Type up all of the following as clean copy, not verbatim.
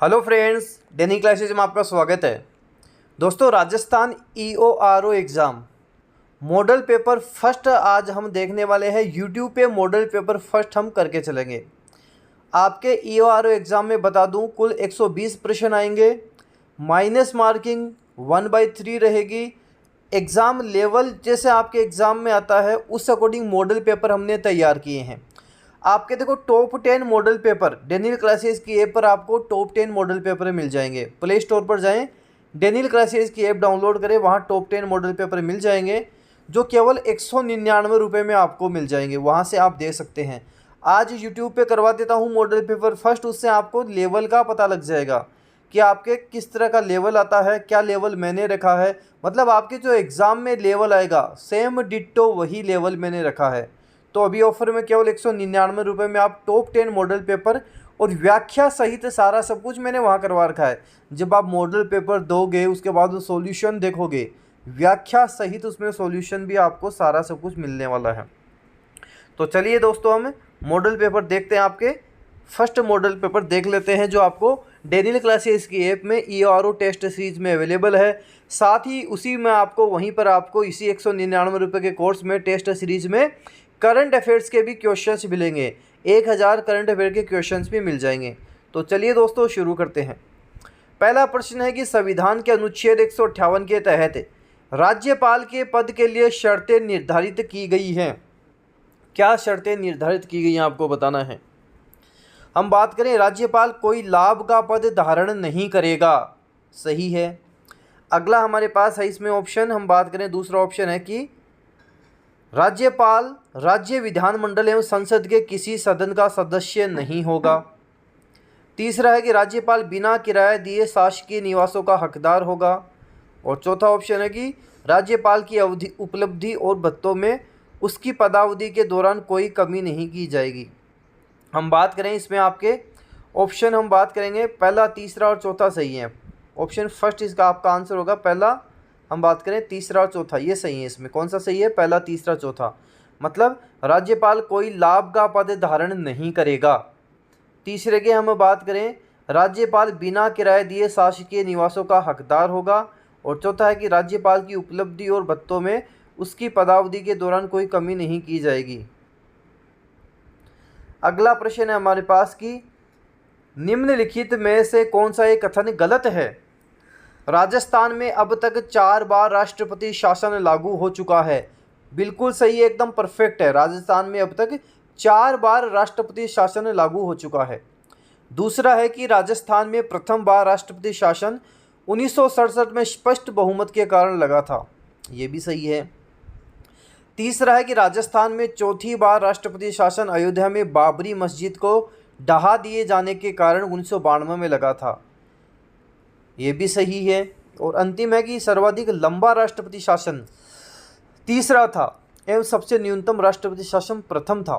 Hello friends, डेनी classes में आपका स्वागत है। दोस्तों, Rajasthan EORO exam model paper first आज हम देखने वाले हैं। यूट्यूब पे मॉडल पेपर फर्स्ट हम करके चलेंगे। आपके EORO एग्ज़ाम में बता दूं, कुल 120 प्रश्न आएंगे। माइनस मार्किंग 1/3 रहेगी। एग्ज़ाम लेवल जैसे आपके एग्ज़ाम में आता है उस अकॉर्डिंग मॉडल पेपर हमने तैयार किए हैं। आपके देखो top 10 model paper Daniel classes की ऐप पर आपको टॉप 10 मॉडल पेपर मिल जाएंगे। प्ले स्टोर पर जाएं, डेनियल क्लासेस की ऐप डाउनलोड करें, वहाँ टॉप 10 मॉडल पेपर मिल जाएंगे जो केवल 199 रुपये में आपको मिल जाएंगे। वहाँ से आप दे सकते हैं। आज यूट्यूब पे करवा देता हूँ मॉडल पेपर फर्स्ट, उससे आपको लेवल का पता लग जाएगा कि आपके किस तरह का लेवल आता है, क्या लेवल मैंने रखा है। मतलब आपके जो एग्ज़ाम में लेवल आएगा सेम डिट्टो वही लेवल मैंने रखा है। तो अभी ऑफर में केवल 199 रुपये में आप टॉप 10 मॉडल पेपर और व्याख्या सहित सारा सब कुछ मैंने वहाँ करवा रखा है। जब आप मॉडल पेपर दोगे उसके बाद सॉल्यूशन देखोगे, व्याख्या सहित उसमें सॉल्यूशन भी आपको सारा सब कुछ मिलने वाला है। तो चलिए दोस्तों, हम मॉडल पेपर देखते हैं। आपके फर्स्ट मॉडल पेपर देख लेते हैं जो आपको डेनियल क्लासेस की ऐप में EORO टेस्ट सीरीज में अवेलेबल है। साथ ही उसी में आपको वहीं पर आपको इसी 199 रुपये के कोर्स में टेस्ट सीरीज में करंट अफेयर्स के भी क्वेश्चंस मिलेंगे। 1000 करंट अफेयर के क्वेश्चंस भी मिल जाएंगे। तो चलिए दोस्तों, शुरू करते हैं। पहला प्रश्न है कि संविधान के अनुच्छेद 158 के तहत राज्यपाल के पद के लिए शर्तें निर्धारित की गई हैं। क्या शर्तें निर्धारित की गई हैं आपको बताना है। हम बात करें, राज्यपाल कोई लाभ का पद धारण नहीं करेगा, सही है। अगला हमारे पास है इसमें ऑप्शन, हम बात करें दूसरा ऑप्शन है कि राज्यपाल राज्य विधानमंडल एवं संसद के किसी सदन का सदस्य नहीं होगा। तीसरा है कि राज्यपाल बिना किराया दिए शासकीय निवासों का हकदार होगा। और चौथा ऑप्शन है कि राज्यपाल की अवधि उपलब्धि और भत्तों में उसकी पदावधि के दौरान कोई कमी नहीं की जाएगी। हम बात करें इसमें आपके ऑप्शन, हम बात करेंगे पहला, तीसरा और चौथा सही है। ऑप्शन फर्स्ट इसका आपका आंसर होगा पहला। हम बात करें तीसरा और चौथा, ये सही है। इसमें कौन सा सही है, पहला, तीसरा, चौथा। मतलब राज्यपाल कोई लाभ का पद धारण नहीं करेगा। तीसरे के हम बात करें, राज्यपाल बिना किराए दिए शासकीय निवासों का हकदार होगा। और चौथा है कि राज्यपाल की उपलब्धि और भत्तों में उसकी पदावधि के दौरान कोई कमी नहीं की जाएगी। अगला प्रश्न है हमारे पास कि निम्नलिखित में से कौन सा एक कथन गलत है। राजस्थान में अब तक 4 बार राष्ट्रपति शासन लागू हो चुका है। बिल्कुल सही है, एकदम परफेक्ट है। राजस्थान में अब तक 4 बार राष्ट्रपति शासन लागू हो चुका है। दूसरा है कि राजस्थान में प्रथम बार राष्ट्रपति शासन 1967 में स्पष्ट बहुमत के कारण लगा था, ये भी सही है। तीसरा है कि राजस्थान में चौथी बार राष्ट्रपति शासन अयोध्या में बाबरी मस्जिद को ढहा दिए जाने के कारण 1992 में लगा था, ये भी सही है। और अंतिम है कि सर्वाधिक लंबा राष्ट्रपति शासन तीसरा था एवं सबसे न्यूनतम राष्ट्रपति शासन प्रथम था।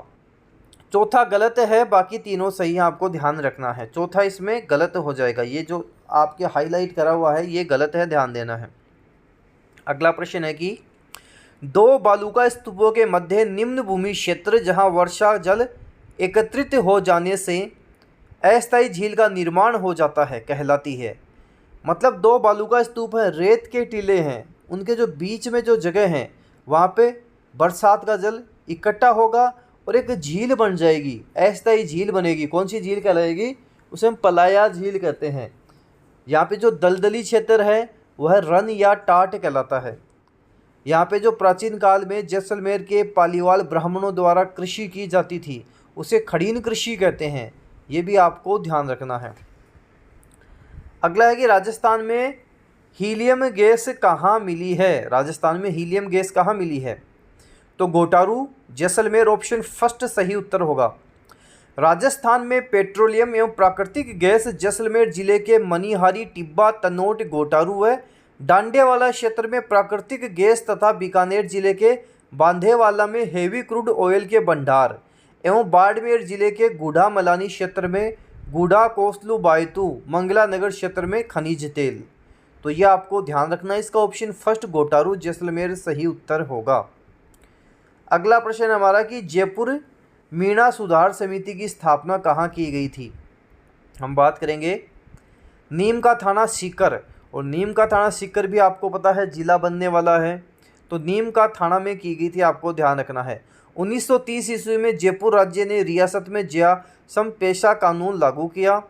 चौथा गलत है, बाकी तीनों सही है, आपको ध्यान रखना है। चौथा इसमें गलत हो जाएगा, ये जो आपके हाईलाइट करा हुआ है ये गलत है, ध्यान देना है। अगला प्रश्न है कि 2 बालूका स्तूपों के मध्य निम्न भूमि क्षेत्र जहां वर्षा जल एकत्रित हो जाने से अस्थायी झील का निर्माण हो जाता है कहलाती है। मतलब 2 बालूका स्तूप हैं, रेत के टीले हैं, उनके जो बीच में जो जगह है वहाँ पे बरसात का जल इकट्ठा होगा और एक झील बन जाएगी, अस्थायी झील बनेगी। कौन सी झील कहलाएगी, उसे हम पलाया झील कहते हैं। यहाँ पे जो दलदली क्षेत्र है वह रन या टाट कहलाता है। यहाँ पे जो प्राचीन काल में जैसलमेर के पालीवाल ब्राह्मणों द्वारा कृषि की जाती थी उसे खड़ीन कृषि कहते हैं, ये भी आपको ध्यान रखना है। अगला है कि राजस्थान में हीलियम गैस कहाँ मिली है। राजस्थान में हीलियम गैस कहाँ मिली है, तो गोटारू, जैसलमेर, ऑप्शन फर्स्ट सही उत्तर होगा। राजस्थान में पेट्रोलियम एवं प्राकृतिक गैस जैसलमेर जिले के मनिहारी, टिब्बा, तनोट, गोटारू व डांडेवाला क्षेत्र में प्राकृतिक गैस तथा बीकानेर जिले के बांधेवाला में हेवी क्रूड ऑयल के भंडार एवं बाड़मेर जिले के गूढ़ा मलानी क्षेत्र में गूढ़ा, कोसलू, बायतू, मंगला नगर क्षेत्र में खनिज तेल। तो यह आपको ध्यान रखना है, इसका ऑप्शन फर्स्ट गोटारू जैसलमेर सही उत्तर होगा। अगला प्रश्न हमारा कि जयपुर मीणा सुधार समिति की स्थापना कहाँ की गई थी। हम बात करेंगे नीम का थाना सीकर, और नीम का थाना सीकर भी आपको पता है जिला बनने वाला है, तो नीम का थाना में की गई थी, आपको ध्यान रखना है। 1930 ईस्वी में जयपुर राज्य ने रियासत में ज्या समपेशा कानून लागू किया।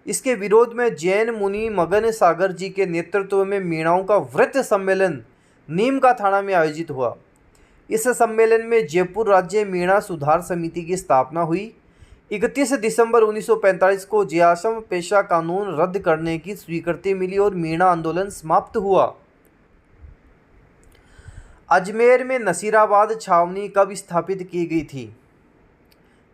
इसके विरोध में जैन मुनि मगन सागर जी के नेतृत्व में मीणाओं का व्रत सम्मेलन नीम का थाना में आयोजित हुआ। इस सम्मेलन में जयपुर राज्य मीणा सुधार समिति की स्थापना हुई। 31 दिसंबर 1945 को ज्यासम पेशा कानून रद्द करने की स्वीकृति मिली और मीणा आंदोलन समाप्त हुआ। अजमेर में नसीराबाद छावनी कब स्थापित की गई थी?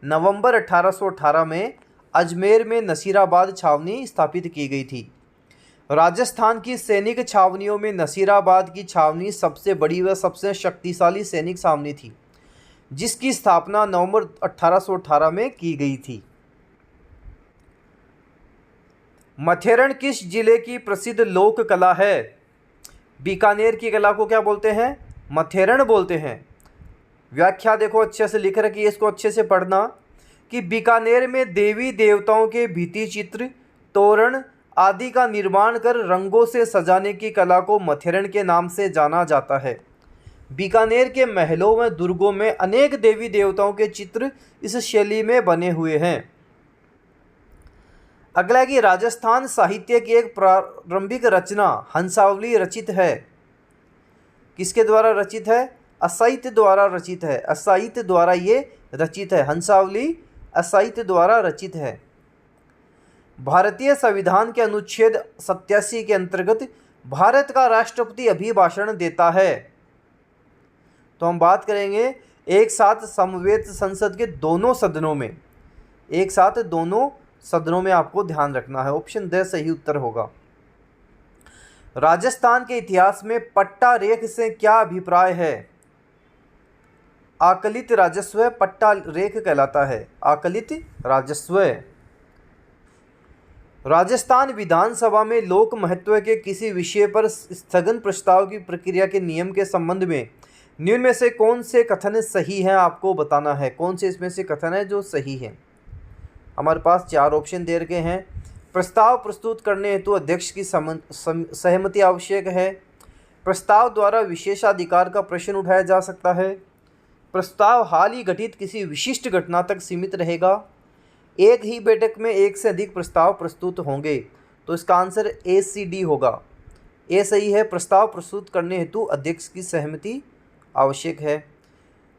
नवंबर 1818 में अजमेर में नसीराबाद छावनी स्थापित की गई थी। राजस्थान की सैनिक छावनियों में नसीराबाद की छावनी सबसे बड़ी व सबसे शक्तिशाली सैनिक छावनी थी, जिसकी स्थापना नवंबर 1818 में की गई थी। मथेरण किस जिले की प्रसिद्ध लोक कला है? बीकानेर की कला को क्या बोलते हैं? मथेरण बोलते हैं। व्याख्या देखो अच्छे से लिख रखी है, इसको अच्छे से पढ़ना कि बीकानेर में देवी देवताओं के भित्ति चित्र, तोरण आदि का निर्माण कर रंगों से सजाने की कला को मथेरण के नाम से जाना जाता है। बीकानेर के महलों व दुर्गों में अनेक देवी देवताओं के चित्र इस शैली में बने हुए हैं। अगला कि राजस्थान साहित्य की एक प्रारंभिक रचना हंसावली रचित है। किसके द्वारा रचित है? असाहित्य द्वारा रचित है। असाहित्य द्वारा ये रचित है। हंसावली असाहित्य द्वारा रचित है। भारतीय संविधान के अनुच्छेद 87 के अंतर्गत भारत का राष्ट्रपति अभिभाषण देता है। तो हम बात करेंगे एक साथ समवेत संसद के दोनों सदनों में, एक साथ दोनों सदनों में आपको ध्यान रखना है। ऑप्शन द सही उत्तर होगा। राजस्थान के इतिहास में पट्टा रेख से क्या अभिप्राय है? आकलित राजस्व पट्टा रेख कहलाता है। आकलित राजस्व। राजस्थान विधानसभा में लोक महत्व के किसी विषय पर स्थगन प्रस्ताव की प्रक्रिया के नियम के संबंध में निम्न में से कौन से कथन सही हैं आपको बताना है। कौन से इसमें से कथन है जो सही है? हमारे पास 4 ऑप्शन दे रखे हैं। प्रस्ताव प्रस्तुत करने हेतु अध्यक्ष की सहमति आवश्यक है। प्रस्ताव द्वारा विशेषाधिकार का प्रश्न उठाया जा सकता है। प्रस्ताव हाल ही घटित किसी विशिष्ट घटना तक सीमित रहेगा। एक ही बैठक में एक से अधिक प्रस्ताव प्रस्तुत होंगे। तो इसका आंसर ए सी डी होगा। ए सही है। प्रस्ताव प्रस्तुत करने हेतु अध्यक्ष की सहमति आवश्यक है।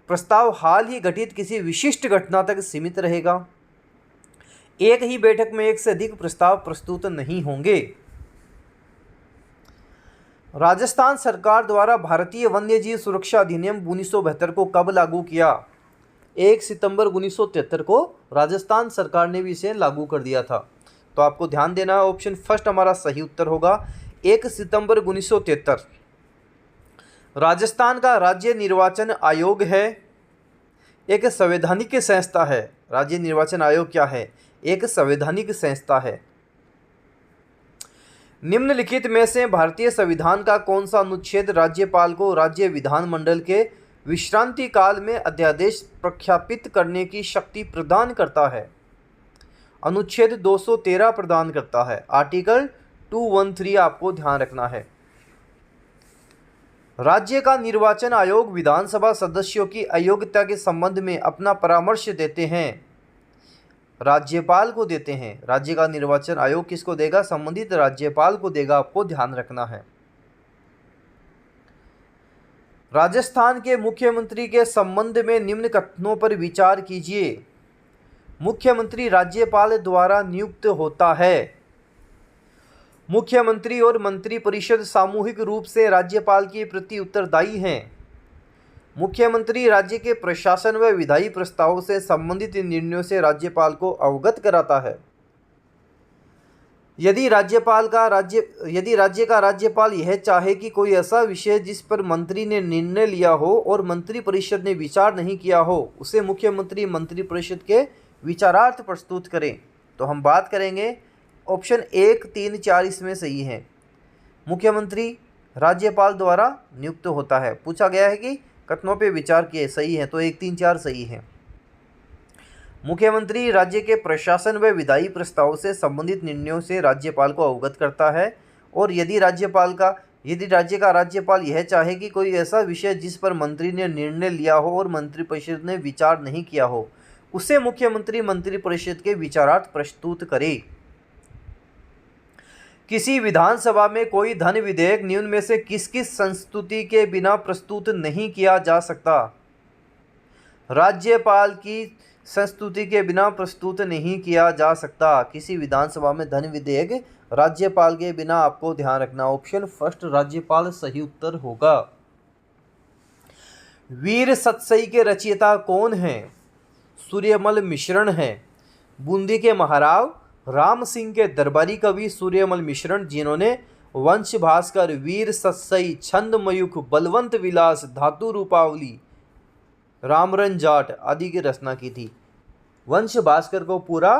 प्रस्ताव हाल ही घटित किसी विशिष्ट घटना तक सीमित रहेगा। एक ही बैठक में एक से अधिक प्रस्ताव प्रस्तुत नहीं होंगे। राजस्थान सरकार द्वारा भारतीय वन्यजीव सुरक्षा अधिनियम 1972 को कब लागू किया? 1 सितंबर 1973 को राजस्थान सरकार ने भी इसे लागू कर दिया था। तो आपको ध्यान देना है, ऑप्शन फर्स्ट हमारा सही उत्तर होगा। 1 सितंबर 1973। राजस्थान का राज्य निर्वाचन आयोग है, एक संवैधानिक संस्था है। राज्य निर्वाचन आयोग क्या है? एक संवैधानिक संस्था है। निम्नलिखित में से भारतीय संविधान का कौन सा अनुच्छेद राज्यपाल को राज्य विधानमंडल के विश्रांति काल में अध्यादेश प्रख्यापित करने की शक्ति प्रदान करता है? अनुच्छेद 213 प्रदान करता है। आर्टिकल 213 आपको ध्यान रखना है। राज्य का निर्वाचन आयोग विधानसभा सदस्यों की अयोग्यता के संबंध में अपना परामर्श देते हैं, राज्यपाल को देते हैं। राज्य का निर्वाचन आयोग किसको देगा? संबंधित राज्यपाल को देगा। आपको ध्यान रखना है। राजस्थान के मुख्यमंत्री के संबंध में निम्न कथनों पर विचार कीजिए। मुख्यमंत्री राज्यपाल द्वारा नियुक्त होता है। मुख्यमंत्री और मंत्रिपरिषद सामूहिक रूप से राज्यपाल के प्रति उत्तरदायी हैं। मुख्यमंत्री राज्य के प्रशासन व विधायी प्रस्तावों से संबंधित निर्णयों से राज्यपाल को अवगत कराता है। यदि राज्य का राज्यपाल यह चाहे कि कोई ऐसा विषय जिस पर मंत्री ने निर्णय लिया हो और मंत्रिपरिषद ने विचार नहीं किया हो, उसे मुख्यमंत्री मंत्रिपरिषद के विचारार्थ प्रस्तुत करें। तो हम बात करेंगे ऑप्शन 1, 3, 4 इसमें सही है। मुख्यमंत्री राज्यपाल द्वारा नियुक्त होता है। पूछा गया है कि कथनों पे विचार किए, सही है। तो 1, 3, 4 सही है। मुख्यमंत्री राज्य के प्रशासन व विधायी प्रस्ताव से संबंधित निर्णयों से राज्यपाल को अवगत करता है, और यदि राज्य का राज्यपाल यह चाहे कि कोई ऐसा विषय जिस पर मंत्री ने निर्णय लिया हो और मंत्रिपरिषद ने विचार नहीं किया हो, उसे मुख्यमंत्री मंत्रिपरिषद के विचारार्थ प्रस्तुत करे। किसी विधानसभा में कोई धन विधेयक निम्न में से किस किस संस्तुति के बिना प्रस्तुत नहीं किया जा सकता? राज्यपाल की संस्तुति के बिना प्रस्तुत नहीं किया जा सकता। किसी विधानसभा में धन विधेयक राज्यपाल के बिना, आपको ध्यान रखना, ऑप्शन फर्स्ट राज्यपाल सही उत्तर होगा। वीर सतसई के रचयिता कौन हैं? सूर्यमल मिश्रण हैं। बूंदी के महाराव राम सिंह के दरबारी कवि सूर्यमल मिश्रण, जिन्होंने वंश भास्कर, वीर सतसई, छंद मयूख, बलवंत विलास, धातु रूपावली, रामरन जाट आदि की रचना की थी। वंश भास्कर को पूरा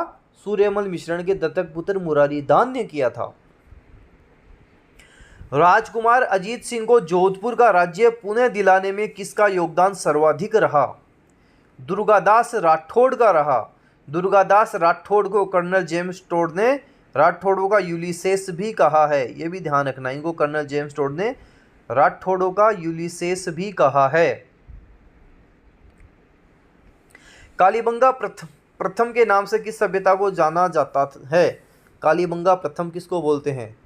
सूर्यमल मिश्रण के दत्तक पुत्र मुरारी दान ने किया था। राजकुमार अजीत सिंह को जोधपुर का राज्य पुनः दिलाने में किसका योगदान सर्वाधिक रहा? दुर्गादास राठौड़ का रहा। दुर्गादास राठौड़ को कर्नल जेम्स टोड ने राठौड़ों का यूलिसेस भी कहा है। यह भी ध्यान रखना, इनको कर्नल जेम्स टोड ने राठौड़ों का यूलिसेस भी कहा है। कालीबंगा प्रथम के नाम से किस सभ्यता को जाना जाता है? कालीबंगा प्रथम किसको बोलते हैं?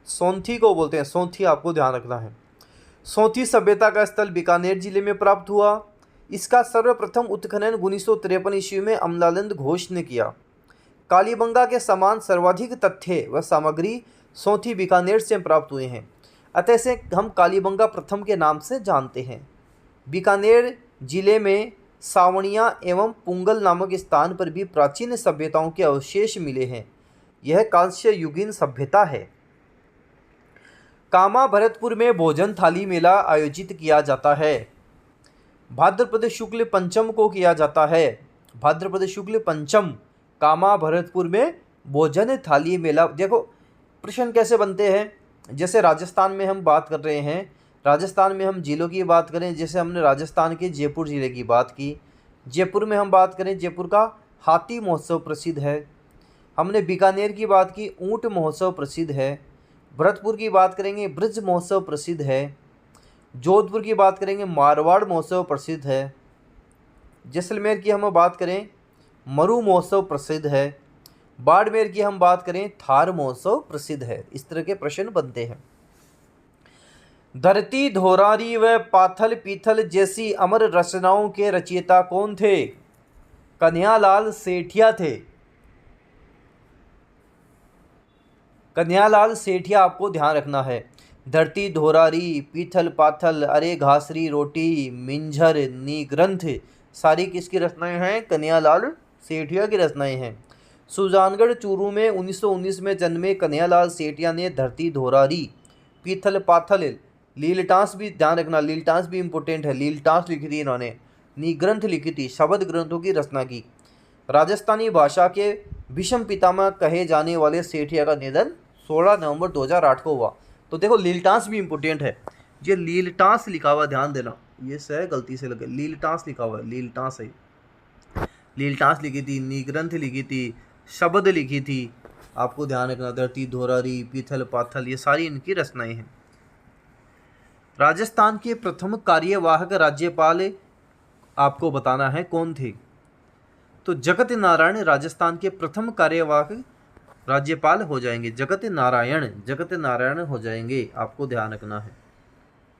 सोंथी को बोलते हैं। सोंथी आपको ध्यान रखना है। सोंथी सभ्यता का स्थल बीकानेर जिले में प्राप्त हुआ। इसका सर्वप्रथम उत्खनन 1953 ईस्वी में अमलानंद घोष ने किया। कालीबंगा के समान सर्वाधिक तथ्य व सामग्री सोंथी बीकानेर से प्राप्त हुए हैं, अतः से हम कालीबंगा प्रथम के नाम से जानते हैं। बीकानेर जिले में सावणिया एवं पुंगल नामक स्थान पर भी प्राचीन सभ्यताओं के अवशेष मिले हैं। यह कांस्य युगीन सभ्यता है। कामा भरतपुर में भोजन थाली मेला आयोजित किया जाता है। भाद्रपद शुक्ल पंचम को किया जाता है। भाद्रपद शुक्ल पंचम कामा भरतपुर में भोजन थाली मेला। देखो प्रश्न कैसे बनते हैं, जैसे राजस्थान में हम बात कर रहे हैं, राजस्थान में हम जिलों की बात करें, जैसे हमने राजस्थान के जयपुर ज़िले की बात की। जयपुर में हम बात करें, जयपुर का हाथी महोत्सव प्रसिद्ध है। हमने बीकानेर की बात की, ऊंट महोत्सव प्रसिद्ध है। भरतपुर की बात करेंगे, ब्रज महोत्सव प्रसिद्ध है। जोधपुर की बात करेंगे, मारवाड़ महोत्सव प्रसिद्ध है। जैसलमेर की हम बात करें, मरु महोत्सव प्रसिद्ध है। बाड़मेर की हम बात करें, थार महोत्सव प्रसिद्ध है। इस तरह के प्रश्न बनते हैं। धरती धोरारी व पाथल पीथल जैसी अमर रचनाओं के रचयिता कौन थे? कन्हैयालाल सेठिया थे। कन्हैयालाल सेठिया आपको ध्यान रखना है। धरती धोरारी, पीथल पाथल, अरे घासरी रोटी, मिंझर, नीग्रंथ सारी किसकी रचनाएं हैं? कन्हैयालाल सेठिया की रचनाएं हैं। सुजानगढ़ चूरू में 1919 में जन्मे कन्हैयालाल सेठिया ने धरती धोरारी, पीथल पाथल, लीलटास भी ध्यान रखना, लीलटास भी इम्पोर्टेंट है, लीलटास लिखी थी इन्होंने, निग्रंथ लिखी थी, शब्द ग्रंथों की रचना की। राजस्थानी भाषा के विषम पितामह कहे जाने वाले सेठिया का निधन 16 नवंबर 2008 को हुआ। तो देखो लीलटास भी इम्पोर्टेंट है, ये लीलटास लिखा हुआ ध्यान देना, ये से गलती से लगे, लीलटास लिखा हुआ है, लीलटास है। लीलटास लिखी थी, निग्रंथ लिखी थी, शब्द लिखी थी, आपको ध्यान रखना। धरती धोरारी, पीथल पाथल ये सारी इनकी रचनाएं हैं। राजस्थान के प्रथम कार्यवाहक राज्यपाल आपको बताना है कौन थे? तो जगत नारायण राजस्थान के प्रथम कार्यवाहक राज्यपाल हो जाएंगे। जगत नारायण हो जाएंगे, आपको ध्यान रखना है,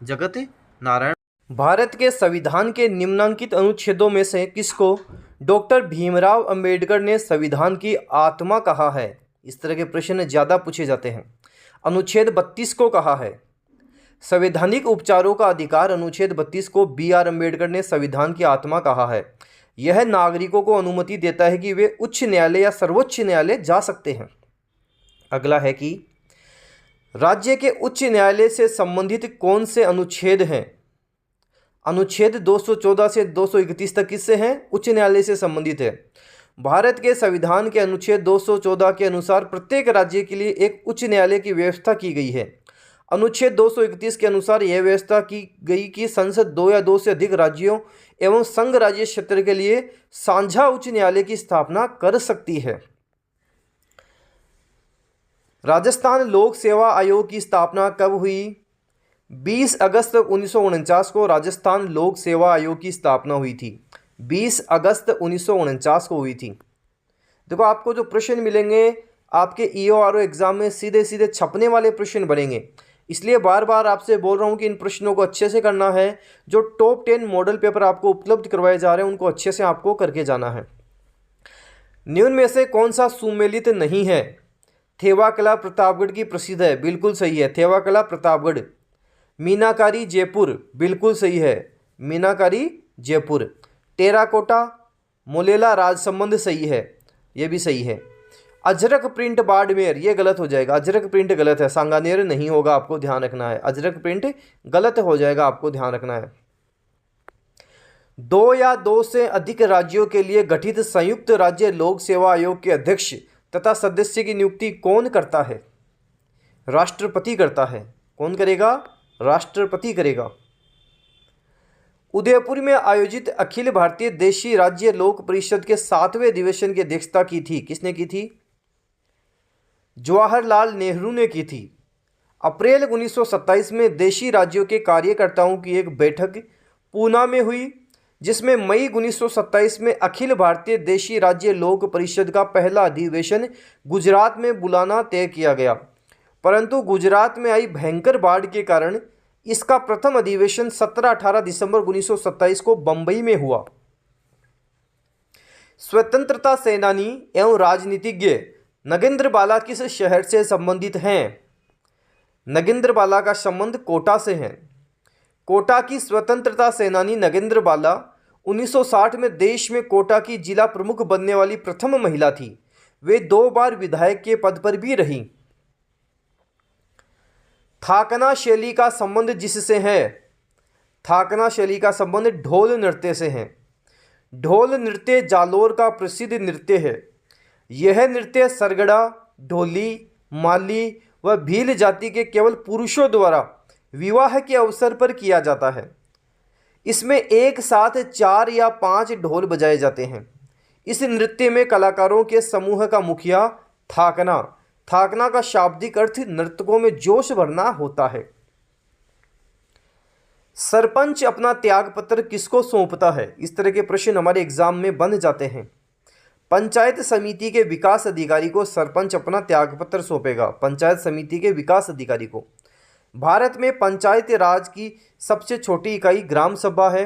जगत नारायण। भारत के संविधान के निम्नलिखित अनुच्छेदों में से किसको डॉक्टर भीमराव अंबेडकर ने संविधान की आत्मा कहा है? इस तरह के प्रश्न ज़्यादा पूछे जाते हैं। अनुच्छेद 32 को कहा है। संवैधानिक उपचारों का अधिकार अनुच्छेद 32 को BR अम्बेडकर ने संविधान की आत्मा कहा है। यह नागरिकों को अनुमति देता है कि वे उच्च न्यायालय या सर्वोच्च न्यायालय जा सकते हैं। अगला है कि राज्य के उच्च न्यायालय से संबंधित कौन से अनुच्छेद हैं? अनुच्छेद 214 से 231 तक किससे हैं? उच्च न्यायालय से संबंधित है। भारत के संविधान के अनुच्छेद 214 के अनुसार प्रत्येक राज्य के लिए एक उच्च न्यायालय की व्यवस्था की गई है। अनुच्छेद 231 के अनुसार यह व्यवस्था की गई कि संसद 2 या 2 से अधिक राज्यों एवं संघ राज्य क्षेत्र के लिए साझा उच्च न्यायालय की स्थापना कर सकती है। राजस्थान लोक सेवा आयोग की स्थापना कब हुई? 20 अगस्त 1949 को राजस्थान लोक सेवा आयोग की स्थापना हुई थी। 20 अगस्त 1949 को हुई थी। देखो, आपको जो प्रश्न मिलेंगे आपके EORO एग्जाम में सीधे सीधे छपने वाले प्रश्न बनेंगे, इसलिए बार बार आपसे बोल रहा हूँ कि इन प्रश्नों को अच्छे से करना है। जो टॉप 10 मॉडल पेपर आपको उपलब्ध करवाए जा रहे हैं उनको अच्छे से आपको करके जाना है। निम्न में से कौन सा सुमेलित नहीं है? थेवा कला प्रतापगढ़ की प्रसिद्ध है, बिल्कुल सही है, थेवा कला प्रतापगढ़। मीनाकारी जयपुर, बिल्कुल सही है, मीनाकारी जयपुर। टेराकोटा मोलेला राजसंबंध सही है, ये भी सही है। अजरक प्रिंट बाड़मेर, ये गलत हो जाएगा, अजरक प्रिंट गलत है, सांगानेर नहीं होगा, आपको ध्यान रखना है, अजरक प्रिंट गलत हो जाएगा, आपको ध्यान रखना है। 2 या 2 से अधिक राज्यों के लिए गठित संयुक्त राज्य लोक सेवा आयोग के अध्यक्ष तथा सदस्य की नियुक्ति कौन करता है? राष्ट्रपति करता है। कौन करेगा? राष्ट्रपति करेगा। उदयपुर में आयोजित अखिल भारतीय देशी राज्य लोक परिषद के 7वें अधिवेशन की अध्यक्षता की थी, किसने की थी? जवाहरलाल नेहरू ने की थी। अप्रैल 1927 में देशी राज्यों के कार्यकर्ताओं की एक बैठक पूना में हुई, जिसमें मई 1927 में अखिल भारतीय देशी राज्य लोक परिषद का पहला अधिवेशन गुजरात में बुलाना तय किया गया, परंतु गुजरात में आई भयंकर बाढ़ के कारण इसका प्रथम अधिवेशन 17-18 दिसंबर 1927 को बंबई में हुआ। स्वतंत्रता सेनानी एवं राजनीतिज्ञ नगेंद्र बाला किस शहर से संबंधित हैं? नगेंद्र बाला का संबंध कोटा से है। कोटा की स्वतंत्रता सेनानी नगेंद्र बाला 1960 में देश में कोटा की जिला प्रमुख बनने वाली प्रथम महिला थी। वे 2 बार विधायक के पद पर भी रहीं। थाकना शैली का संबंध जिससे है? थाकना शैली का संबंध ढोल नृत्य से है। ढोल नृत्य जालोर का प्रसिद्ध नृत्य है। यह नृत्य सरगड़ा, ढोली, माली व भील जाति के केवल पुरुषों द्वारा विवाह के अवसर पर किया जाता है। इसमें एक साथ 4 या 5 ढोल बजाए जाते हैं। इस नृत्य में कलाकारों के समूह का मुखिया थाकना, थाकना का शाब्दिक अर्थ नर्तकों में जोश भरना होता है। सरपंच अपना त्यागपत्र किसको सौंपता है? इस तरह के प्रश्न हमारे एग्जाम में बन जाते हैं। पंचायत समिति के विकास अधिकारी को सरपंच अपना त्यागपत्र सौंपेगा, पंचायत समिति के विकास अधिकारी को। भारत में पंचायत राज की सबसे छोटी इकाई ग्राम सभा है।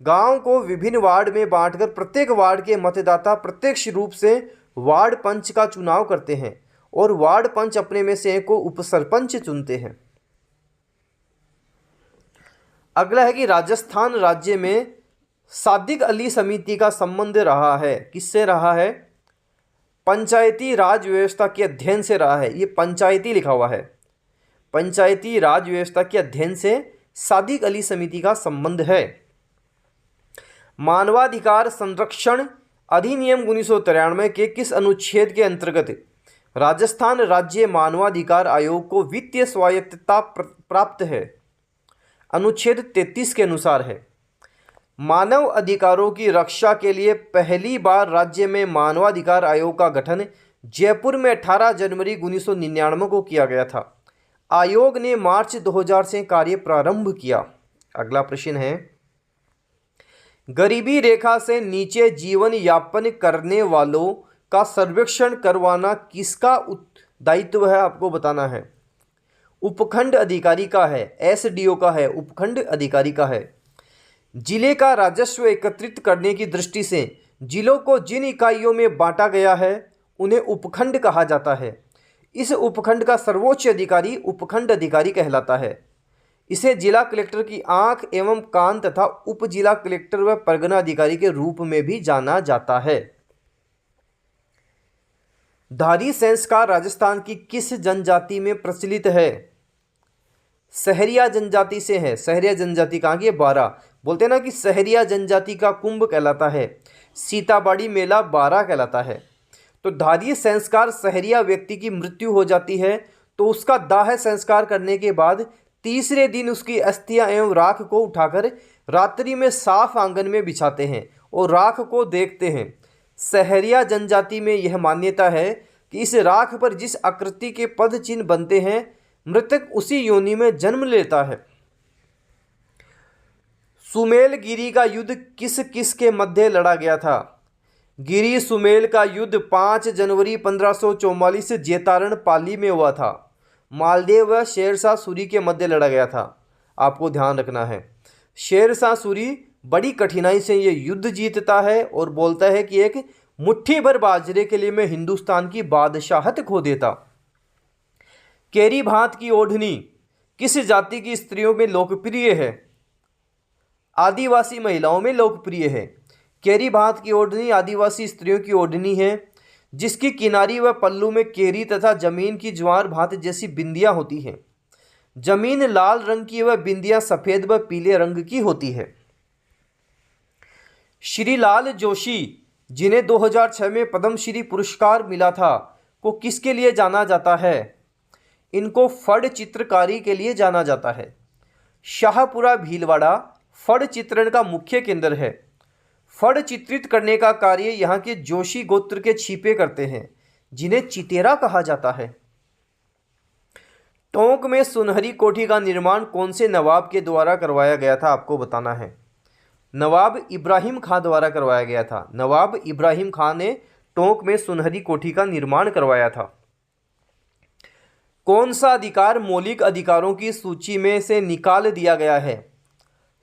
गांव को विभिन्न वार्ड में बांटकर प्रत्येक वार्ड के मतदाता प्रत्यक्ष रूप से वार्ड पंच का चुनाव करते हैं और वार्ड पंच अपने में से एक को उपसरपंच चुनते हैं। अगला है कि राजस्थान राज्य में सादिक अली समिति का संबंध रहा है, किससे रहा है? पंचायती राज व्यवस्था के अध्ययन से रहा है। ये पंचायती लिखा हुआ है, पंचायती राज व्यवस्था के अध्ययन से सादिक अली समिति का संबंध है। मानवाधिकार संरक्षण अधिनियम 1993 के किस अनुच्छेद के अंतर्गत राजस्थान राज्य मानवाधिकार आयोग को वित्तीय स्वायत्तता प्राप्त है? अनुच्छेद 33 के अनुसार है। मानव अधिकारों की रक्षा के लिए पहली बार राज्य में मानवाधिकार आयोग का गठन जयपुर में 18 जनवरी 1999 को किया गया था। आयोग ने मार्च 2000 से कार्य प्रारंभ किया। अगला प्रश्न है, गरीबी रेखा से नीचे जीवन यापन करने वालों का सर्वेक्षण करवाना किसका दायित्व है? आपको बताना है। उपखंड अधिकारी का है, SDO का है, उपखंड अधिकारी का है। जिले का राजस्व एकत्रित करने की दृष्टि से जिलों को जिन इकाइयों में बांटा गया है उन्हें उपखंड कहा जाता है। इस उपखंड का सर्वोच्च अधिकारी उपखंड अधिकारी कहलाता है। इसे जिला कलेक्टर की आंख एवं कान तथा उप जिला कलेक्टर व परगना अधिकारी के रूप में भी जाना जाता है। धारी संस्कार राजस्थान की किस जनजाति में प्रचलित है? सहरिया जनजाति से है। सहरिया जनजाति कहाँ की है? 12। बोलते हैं ना कि सहरिया जनजाति का कुंभ कहलाता है, सीताबाड़ी मेला 12 कहलाता है। तो धारी संस्कार सहरिया व्यक्ति की मृत्यु हो जाती है तो उसका दाह संस्कार करने के बाद तीसरे दिन उसकी अस्थियां एवं राख को उठाकर रात्रि में साफ आंगन में बिछाते हैं और राख को देखते हैं। सहरिया जनजाति में यह मान्यता है कि इस राख पर जिस आकृति के पद चिन्ह बनते हैं मृतक उसी योनि में जन्म लेता है। सुमेल गिरी का युद्ध किस किस के मध्य लड़ा गया था? गिरी सुमेल का युद्ध 5 जनवरी 1544 जेतारण पाली में हुआ था। मालदेव व शेरशाह सूरी के मध्य लड़ा गया था। आपको ध्यान रखना है, शेरशाह सूरी बड़ी कठिनाई से ये युद्ध जीतता है और बोलता है कि एक मुट्ठी भर बाजरे के लिए मैं हिंदुस्तान की बादशाहत खो देता। केरी भात की ओढ़नी किस जाति की स्त्रियों में लोकप्रिय है? आदिवासी महिलाओं में लोकप्रिय है। केरी भात की ओढ़नी आदिवासी स्त्रियों की ओढ़नी है जिसकी किनारी व पल्लू में केरी तथा जमीन की ज्वार भात जैसी बिंदियां होती हैं। जमीन लाल रंग की व बिंदियां सफ़ेद व पीले रंग की होती है। श्री लाल जोशी जिन्हें 2006 में पद्मश्री पुरस्कार मिला था को किसके लिए जाना जाता है? इनको फड़ चित्रकारी के लिए जाना जाता है। शाहपुरा भीलवाड़ा फड़ चित्रण का मुख्य केंद्र है। फड़ चित्रित करने का कार्य यहाँ के जोशी गोत्र के छिपे करते हैं जिन्हें चितेरा कहा जाता है। टोंक में सुनहरी कोठी का निर्माण कौन से नवाब के द्वारा करवाया गया था? आपको बताना है। नवाब इब्राहिम खां द्वारा करवाया गया था। नवाब इब्राहिम खां ने टोंक में सुनहरी कोठी का निर्माण करवाया था। कौन सा अधिकार मौलिक अधिकारों की सूची में से निकाल दिया गया है?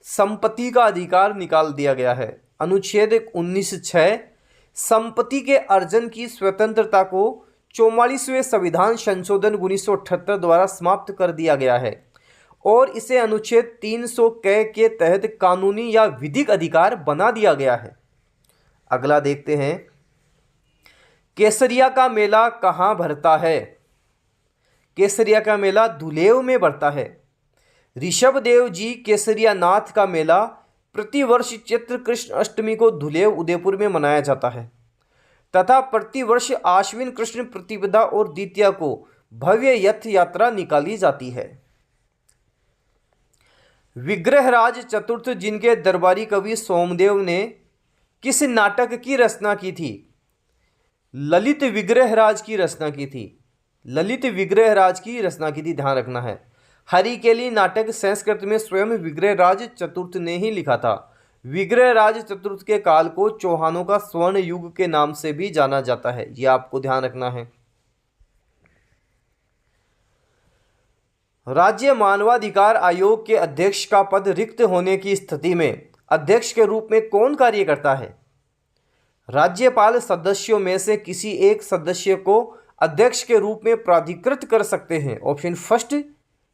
संपत्ति का अधिकार निकाल दिया गया है। अनुच्छेद 19(6) संपत्ति के अर्जन की स्वतंत्रता को 44वें संविधान संशोधन 1978 द्वारा समाप्त कर दिया गया है और इसे अनुच्छेद 300 के तहत कानूनी या विधिक अधिकार बना दिया गया है। अगला देखते हैं, केसरिया का मेला कहाँ भरता है? केसरिया का मेला धुलेव में भरता है। ऋषभदेव जी केसरिया नाथ का मेला प्रतिवर्ष चैत्र कृष्ण अष्टमी को धुलेव उदयपुर में मनाया जाता है तथा प्रतिवर्ष आश्विन कृष्ण प्रतिपदा और द्वितीया को भव्य रथ यात्रा निकाली जाती है। विग्रहराज चतुर्थ जिनके दरबारी कवि सोमदेव ने किस नाटक की रचना की थी? ललित विग्रहराज की रचना की थी। ललित विग्रहराज की रचना की थी, ध्यान रखना है। हरिकेली नाटक संस्कृत में स्वयं विग्रहराज चतुर्थ ने ही लिखा था। विग्रहराज चतुर्थ के काल को चौहानों का स्वर्ण युग के नाम से भी जाना जाता है, यह आपको ध्यान रखना है। राज्य मानवाधिकार आयोग के अध्यक्ष का पद रिक्त होने की स्थिति में अध्यक्ष के रूप में कौन कार्य करता है? राज्यपाल सदस्यों में से किसी एक सदस्य को अध्यक्ष के रूप में प्राधिकृत कर सकते हैं। ऑप्शन फर्स्ट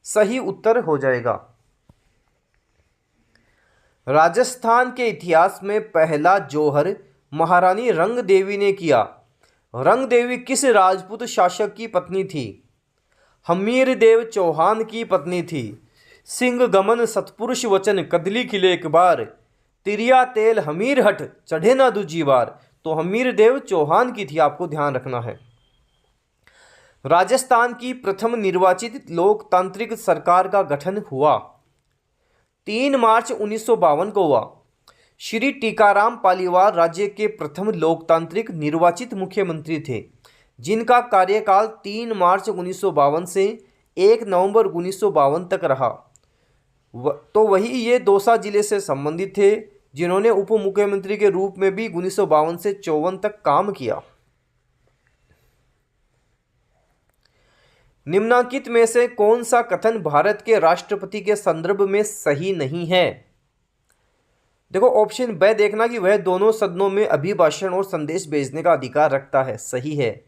सही उत्तर हो जाएगा। राजस्थान के इतिहास में पहला जौहर महारानी रंग देवी ने किया। रंग देवी किस राजपूत शासक की पत्नी थी? हमीर देव चौहान की पत्नी थी। सिंह गमन सतपुरुष वचन कदली खिले एक बार, तिरिया तेल हमीर हट चढ़े ना दूजी बार। तो हमीर देव चौहान की थी, आपको ध्यान रखना है। राजस्थान की प्रथम निर्वाचित लोकतांत्रिक सरकार का गठन हुआ 3 मार्च 1952 को हुआ। श्री टीकाराम पालीवाल राज्य के प्रथम लोकतांत्रिक निर्वाचित मुख्यमंत्री थे जिनका कार्यकाल 3 मार्च 1952 से 1 नवंबर 1952 तक रहा। तो वही ये दौसा जिले से संबंधित थे जिन्होंने उप मुख्यमंत्री के रूप में भी 1952 से 54 तक काम किया। निम्नलिखित में से कौन सा कथन भारत के राष्ट्रपति के संदर्भ में सही नहीं है? देखो ऑप्शन ब देखना कि वह दोनों सदनों में अभिभाषण और संदेश भेजने का अधिकार रखता है, सही है।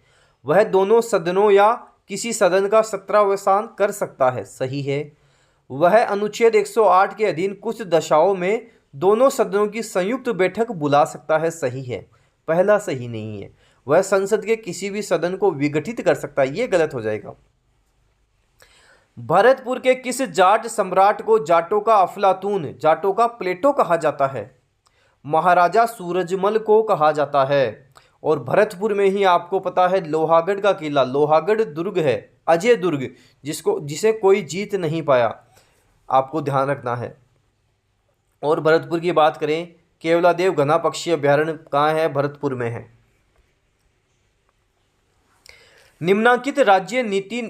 वह दोनों सदनों या किसी सदन का सत्रावसान कर सकता है, सही है। वह अनुच्छेद 108 के अधीन कुछ दशाओं में दोनों सदनों की संयुक्त बैठक बुला सकता है, सही है। पहला सही नहीं है। वह संसद के किसी भी सदन को विघटित कर सकता है, ये गलत हो जाएगा। भरतपुर के किस जाट सम्राट को जाटों का अफलातून, जाटों का प्लेटो कहा जाता है? महाराजा सूरजमल को कहा जाता है। और भरतपुर में ही आपको पता है लोहागढ़ का किला, लोहागढ़ दुर्ग है, अजय दुर्ग, जिसे कोई जीत नहीं पाया, आपको ध्यान रखना है। और भरतपुर की बात करें, केवलादेव घना पक्षी अभ्यारण्य कहाँ है? भरतपुर में है। निम्नलिखित राज्य नीति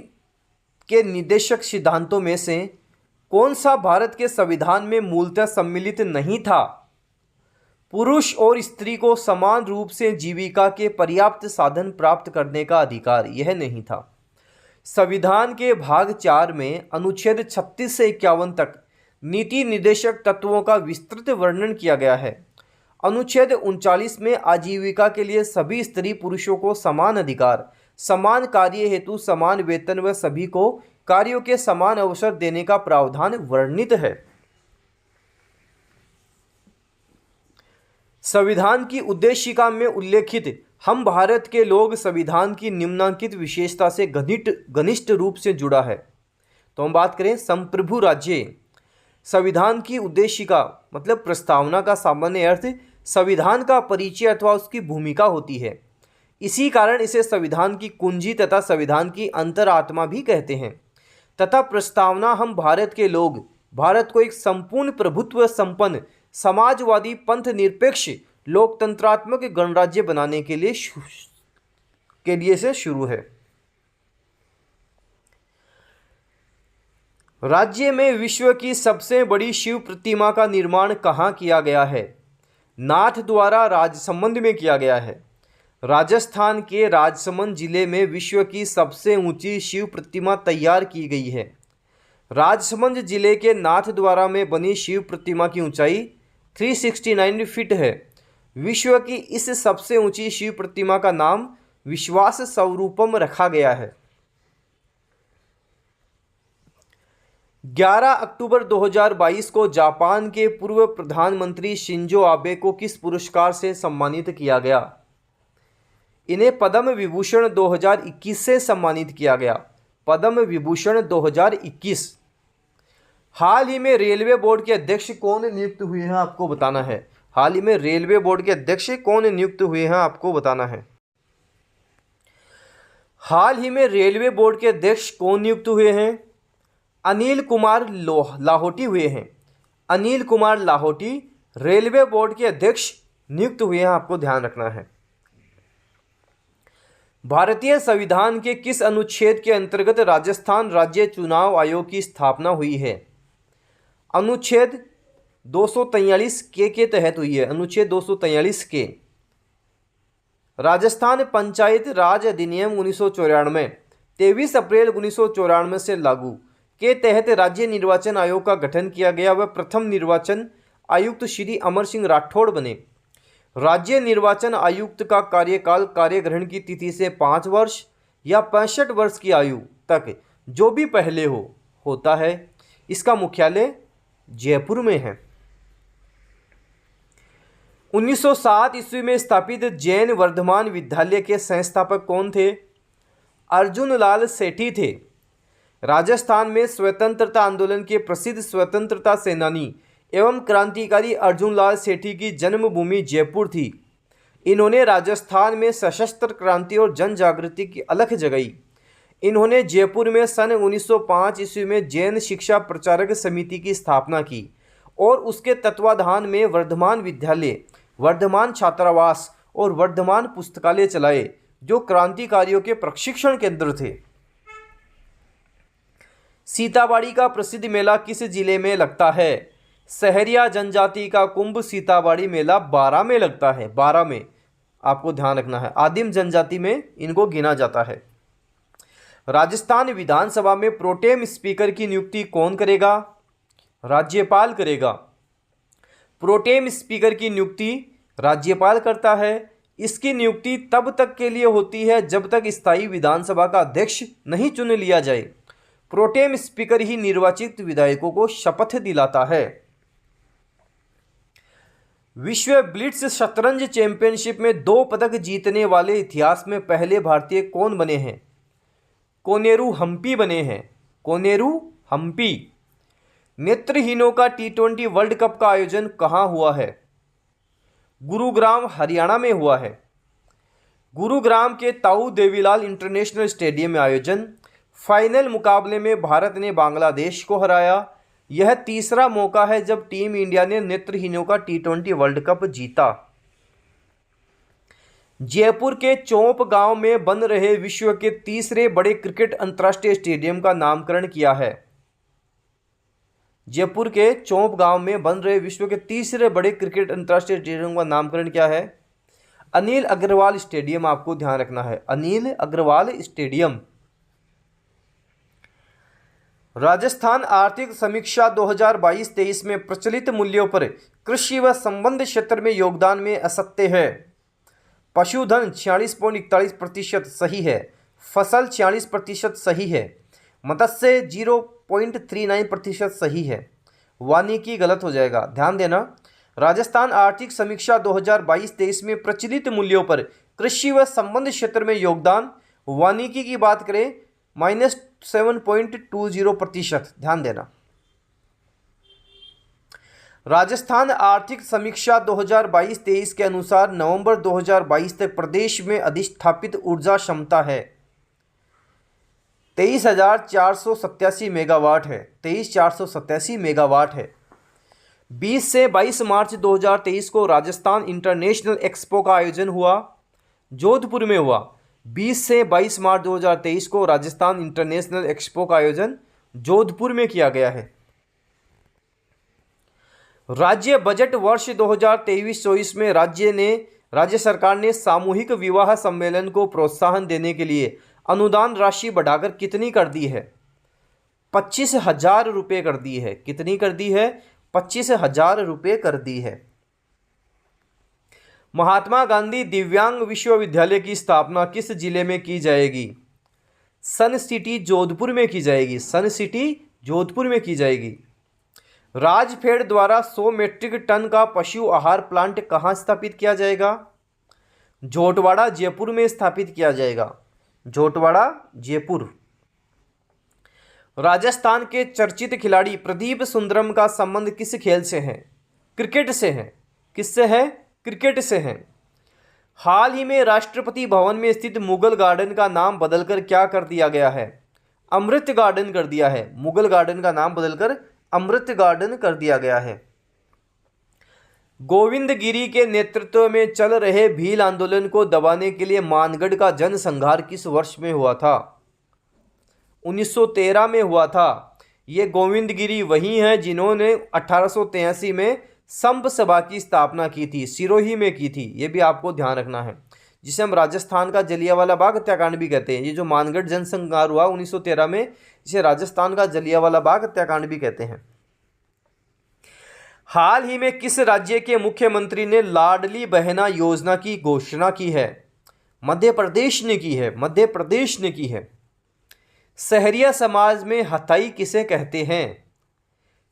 के निर्देशक सिद्धांतों में से कौन सा भारत के संविधान में मूलतः सम्मिलित नहीं था? पुरुष और स्त्री को समान रूप से जीविका के पर्याप्त साधन प्राप्त करने का अधिकार, यह नहीं था। संविधान के भाग 4 में अनुच्छेद 36 से 51 तक नीति निर्देशक तत्वों का विस्तृत वर्णन किया गया है। अनुच्छेद 39 में आजीविका के लिए सभी स्त्री पुरुषों को समान अधिकार, समान कार्य हेतु समान वेतन व सभी को कार्यों के समान अवसर देने का प्रावधान वर्णित है। संविधान की उद्देशिका में उल्लेखित हम भारत के लोग संविधान की निम्नलिखित विशेषता से घनिष्ठ रूप से जुड़ा है। तो हम बात करें संप्रभु राज्य। संविधान की उद्देशिका मतलब प्रस्तावना का सामान्य अर्थ संविधान का परिचय अथवा उसकी भूमिका होती है। इसी कारण इसे संविधान की कुंजी तथा संविधान की अंतरात्मा भी कहते हैं। तथा प्रस्तावना हम भारत के लोग भारत को एक संपूर्ण प्रभुत्व संपन्न समाजवादी पंथ निरपेक्ष लोकतंत्रात्मक गणराज्य बनाने के लिए से शुरू है। राज्य में विश्व की सबसे बड़ी शिव प्रतिमा का निर्माण कहाँ किया गया है? नाथ द्वारा राजसमंद में किया गया है। राजस्थान के राजसमंद जिले में विश्व की सबसे ऊंची शिव प्रतिमा तैयार की गई है। राजसमंद जिले के नाथ द्वारा में बनी शिव प्रतिमा की ऊंचाई 369 फीट है। विश्व की इस सबसे ऊंची शिव प्रतिमा का नाम विश्वास स्वरूपम रखा गया है। 11 अक्टूबर 2022 को जापान के पूर्व प्रधानमंत्री शिंजो आबे को किस पुरस्कार से सम्मानित किया गया? इन्हें पद्म विभूषण 2021 से सम्मानित किया गया। पद्म विभूषण 2021। हाल ही में रेलवे बोर्ड के अध्यक्ष कौन नियुक्त हुए हैं? आपको बताना है। हाल ही में रेलवे बोर्ड के अध्यक्ष कौन नियुक्त हुए हैं? आपको बताना है। हाल ही में रेलवे बोर्ड के अध्यक्ष कौन नियुक्त हुए हैं? अनिल कुमार लाहोटी हुए हैं। अनिल कुमार लाहोटी रेलवे बोर्ड के अध्यक्ष नियुक्त हुए हैं, आपको ध्यान रखना है। भारतीय संविधान के किस अनुच्छेद के अंतर्गत राजस्थान राज्य चुनाव आयोग की स्थापना हुई है? अनुच्छेद 243 के तहत हुई है। अनुच्छेद 243 के। राजस्थान पंचायत राज अधिनियम 1994 23 अप्रैल 1994 से लागू के तहत राज्य निर्वाचन आयोग का गठन किया गया। वह प्रथम निर्वाचन आयुक्त श्री अमर सिंह राठौड़ बने। राज्य निर्वाचन आयुक्त का कार्यकाल कार्यग्रहण की तिथि से 5 वर्ष या 65 वर्ष की आयु तक जो भी पहले होता है। इसका मुख्यालय जयपुर में है। 1907 ईस्वी में स्थापित जैन वर्धमान विद्यालय के संस्थापक कौन थे? अर्जुन लाल सेठी थे। राजस्थान में स्वतंत्रता आंदोलन के प्रसिद्ध स्वतंत्रता सेनानी एवं क्रांतिकारी अर्जुन लाल सेठी की जन्मभूमि जयपुर थी। इन्होंने राजस्थान में सशस्त्र क्रांति और जन जागृति की अलख जगाई। इन्होंने जयपुर में सन 1905 ईस्वी में जैन शिक्षा प्रचारक समिति की स्थापना की और उसके तत्वाधान में वर्धमान विद्यालय, वर्धमान छात्रावास और वर्धमान पुस्तकालय चलाए, जो क्रांतिकारियों के प्रशिक्षण केंद्र थे। सीताबाड़ी का प्रसिद्ध मेला किस जिले में लगता है? सहरिया जनजाति का कुंभ सीताबाड़ी मेला 12 में लगता है। 12 में, आपको ध्यान रखना है। आदिम जनजाति में इनको गिना जाता है। राजस्थान विधानसभा में प्रोटेम स्पीकर की नियुक्ति कौन करेगा? राज्यपाल करेगा। प्रोटेम स्पीकर की नियुक्ति राज्यपाल करता है। इसकी नियुक्ति तब तक के लिए होती है जब तक स्थायी विधानसभा का अध्यक्ष नहीं चुन लिया जाए। प्रोटेम स्पीकर ही निर्वाचित विधायकों को शपथ दिलाता है। विश्व ब्लिट्ज शतरंज चैंपियनशिप में 2 पदक जीतने वाले इतिहास में पहले भारतीय कौन बने हैं? कोनेरू हम्पी बने हैं। कोनेरू हम्पी। नेत्रहीनों का T20 वर्ल्ड कप का आयोजन कहाँ हुआ है? गुरुग्राम हरियाणा में हुआ है। गुरुग्राम के ताऊ देवीलाल इंटरनेशनल स्टेडियम में आयोजन फाइनल मुकाबले में भारत ने बांग्लादेश को हराया। यह तीसरा मौका है जब टीम इंडिया ने नेत्रहीनों का T20 वर्ल्ड कप जीता। जयपुर के चौंप गांव में बन रहे विश्व के तीसरे बड़े क्रिकेट अंतर्राष्ट्रीय स्टेडियम का नामकरण किया है। जयपुर के चौंप गांव में बन रहे विश्व के तीसरे बड़े क्रिकेट अंतर्राष्ट्रीय स्टेडियम का नामकरण क्या है? अनिल अग्रवाल स्टेडियम। आपको ध्यान रखना है, अनिल अग्रवाल स्टेडियम। राजस्थान आर्थिक समीक्षा 2022-23 में प्रचलित मूल्यों पर कृषि व संबंध क्षेत्र में योगदान में असत्य है। पशुधन 46.41% सही है। फसल 46% सही है। मत्स्य 0.39% सही है। वानिकी गलत हो जाएगा, ध्यान देना। राजस्थान आर्थिक समीक्षा 2022-23 में प्रचलित मूल्यों पर कृषि व संबंध क्षेत्र में योगदान, वानिकी की बात करें -7.20%, ध्यान देना। राजस्थान आर्थिक समीक्षा 2022-23 के अनुसार नवंबर 2022 तक प्रदेश में अधिस्थापित ऊर्जा क्षमता है 23,487 मेगावाट है। 23,487 मेगावाट है। 20 से 22 मार्च 2023 को राजस्थान इंटरनेशनल एक्सपो का आयोजन हुआ, जोधपुर में हुआ। 20 से 22 मार्च 2023 को राजस्थान इंटरनेशनल एक्सपो का आयोजन जोधपुर में किया गया है। राज्य बजट वर्ष 2023-24 में राज्य सरकार ने सामूहिक विवाह सम्मेलन को प्रोत्साहन देने के लिए अनुदान राशि बढ़ाकर कितनी कर दी है? 25,000 रुपये कर दी है। कितनी कर दी है? 25,000 रुपये कर दी है। महात्मा गांधी दिव्यांग विश्वविद्यालय की स्थापना किस जिले में की जाएगी? सन सिटी जोधपुर में की जाएगी। सन सिटी जोधपुर में की जाएगी। राजफेड द्वारा 100 मीट्रिक टन का पशु आहार प्लांट कहाँ स्थापित किया जाएगा? झोटवाड़ा जयपुर में स्थापित किया जाएगा। झोटवाड़ा जयपुर। राजस्थान के चर्चित खिलाड़ी प्रदीप सुंदरम का संबंध किस खेल से है? क्रिकेट से है। किससे है? क्रिकेट से है। हाल ही में राष्ट्रपति भवन में स्थित मुगल गार्डन का नाम बदलकर क्या कर दिया गया है? अमृत गार्डन कर दिया है। मुगल गार्डन का नाम बदलकर अमृत गार्डन कर दिया गया है। गोविंद गिरी के नेतृत्व में चल रहे भील आंदोलन को दबाने के लिए मानगढ़ का जनसंहार किस वर्ष में हुआ था? 1913 में हुआ था। ये गोविंद गिरी वही हैं जिन्होंने 1883 में संप सभा की स्थापना की थी, सिरोही में की थी। ये भी आपको ध्यान रखना है, जिसे हम राजस्थान का जलियांवाला बाग हत्याकांड भी कहते हैं। ये जो मानगढ़ जनसंहार हुआ 1913 में, इसे राजस्थान का जलियांवाला बाग हत्याकांड भी कहते हैं। हाल ही में किस राज्य के मुख्यमंत्री ने लाडली बहना योजना की घोषणा की है? मध्य प्रदेश ने की है। मध्य प्रदेश ने की है। सहरिया समाज में हथाई किसे कहते हैं?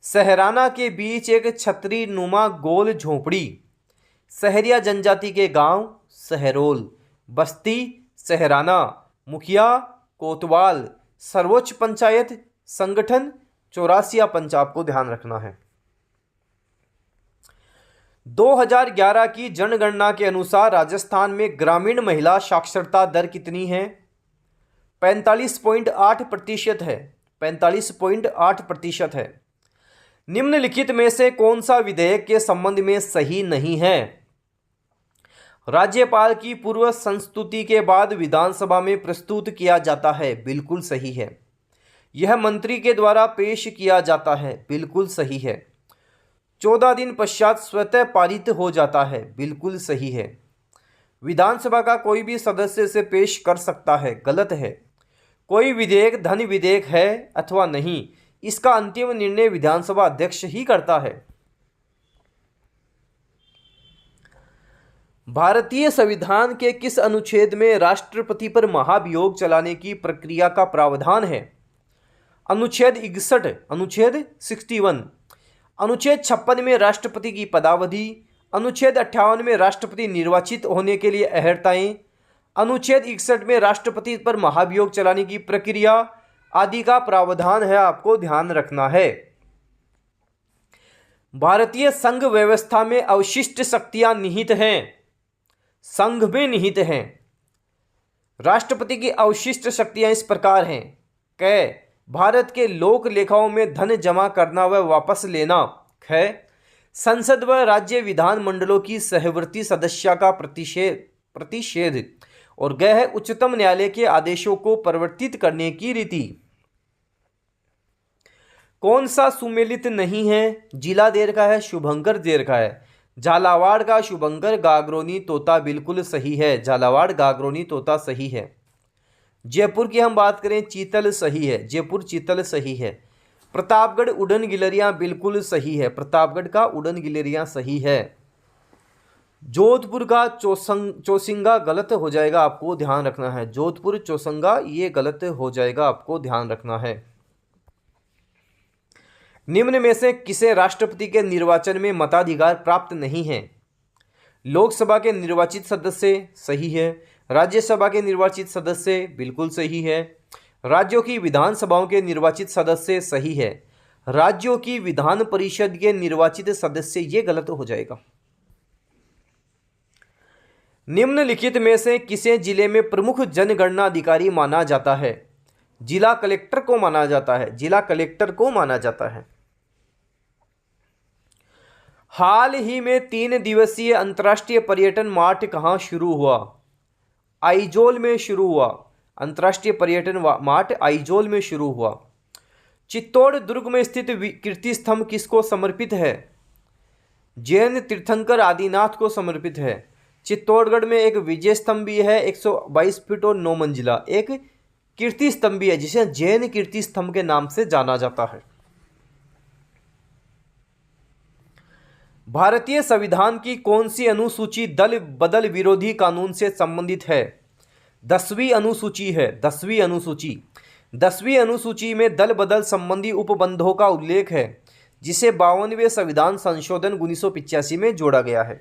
सहराना के बीच एक छतरी नुमा गोल झोपड़ी। सहरिया जनजाति के गांव सहरोल। बस्ती सहराना। मुखिया कोतवाल। सर्वोच्च पंचायत संगठन चौरासिया पंच। आपको ध्यान रखना है। 2011 की जनगणना के अनुसार राजस्थान में ग्रामीण महिला साक्षरता दर कितनी है? 45.8% है। 45.8% है। निम्नलिखित में से कौन सा विधेयक के संबंध में सही नहीं है? राज्यपाल की पूर्व संस्तुति के बाद विधानसभा में प्रस्तुत किया जाता है। बिल्कुल सही है। यह मंत्री के द्वारा पेश किया जाता है। बिल्कुल सही है। 14 दिन पश्चात स्वतः पारित हो जाता है। बिल्कुल सही है। विधानसभा का कोई भी सदस्य इसे पेश कर सकता है। गलत है। कोई विधेयक धन विधेयक है अथवा नहीं, इसका अंतिम निर्णय विधानसभा अध्यक्ष ही करता है। भारतीय संविधान के किस अनुच्छेद में राष्ट्रपति पर महाभियोग चलाने की प्रक्रिया का प्रावधान है? अनुच्छेद 61। अनुच्छेद 61। अनुच्छेद 56 में राष्ट्रपति की पदावधि। अनुच्छेद 58 में राष्ट्रपति निर्वाचित होने के लिए अहर्ताएं। अनुच्छेद 61 में राष्ट्रपति पर महाभियोग चलाने की प्रक्रिया आदि का प्रावधान है। आपको ध्यान रखना है। भारतीय संघ व्यवस्था में अवशिष्ट शक्तियां निहित हैं। संघ में निहित हैं। राष्ट्रपति की अवशिष्ट शक्तियां इस प्रकार हैं। क, भारत के लोक लेखाओं में धन जमा करना व वापस लेना। ख, संसद व राज्य विधानमंडलों की सहवर्ती सदस्यता का प्रतिषेध। और ग है उच्चतम न्यायालय के आदेशों को परिवर्तित करने की रीति। कौन सा सुमेलित नहीं है? जिला देर का है, शुभंकर देर का है। झालावाड़ का शुभंकर गागरोनी तोता बिल्कुल सही है। झालावाड़ गागरोनी तोता सही है। जयपुर की हम बात करें, चीतल सही है। जयपुर चीतल सही है। प्रतापगढ़ उड़न गिलहरियां बिल्कुल सही है। प्रतापगढ़ का उड़न गिलहरियां सही है। जोधपुर का चौसिंगा गलत हो जाएगा, आपको ध्यान रखना है। जोधपुर चौसंगा ये गलत हो जाएगा, आपको ध्यान रखना है। निम्न में से किसे राष्ट्रपति के निर्वाचन में मताधिकार प्राप्त नहीं है? लोकसभा के निर्वाचित सदस्य सही है। राज्यसभा के निर्वाचित सदस्य बिल्कुल सही है। राज्यों की विधानसभाओं के निर्वाचित सदस्य सही है। राज्यों की विधान परिषद के निर्वाचित सदस्य ये गलत हो जाएगा। निम्नलिखित में से किसे जिले में प्रमुख जनगणना अधिकारी माना जाता है? जिला कलेक्टर को माना जाता है। जिला कलेक्टर को माना जाता है। हाल ही में 3 दिवसीय अंतर्राष्ट्रीय पर्यटन मार्ट कहाँ शुरू हुआ? आइजोल में शुरू हुआ। अंतर्राष्ट्रीय पर्यटन मार्ट आइजोल में शुरू हुआ। चित्तौड़ दुर्ग में स्थित कीर्ति स्तंभ किसको समर्पित है? जैन तीर्थंकर आदिनाथ को समर्पित है। चित्तौड़गढ़ में एक विजय स्तंभ भी है, 122 फीट और 9 मंजिला। एक कीर्ति स्तंभ भी है जिसे जैन कीर्ति स्तंभ के नाम से जाना जाता है। भारतीय संविधान की कौन सी अनुसूची दल बदल विरोधी कानून से संबंधित है? 10वीं अनुसूची है। 10वीं अनुसूची। 10वीं अनुसूची में दल बदल संबंधी उपबंधों का उल्लेख है जिसे 52वें संविधान संशोधन 1985 में जोड़ा गया है।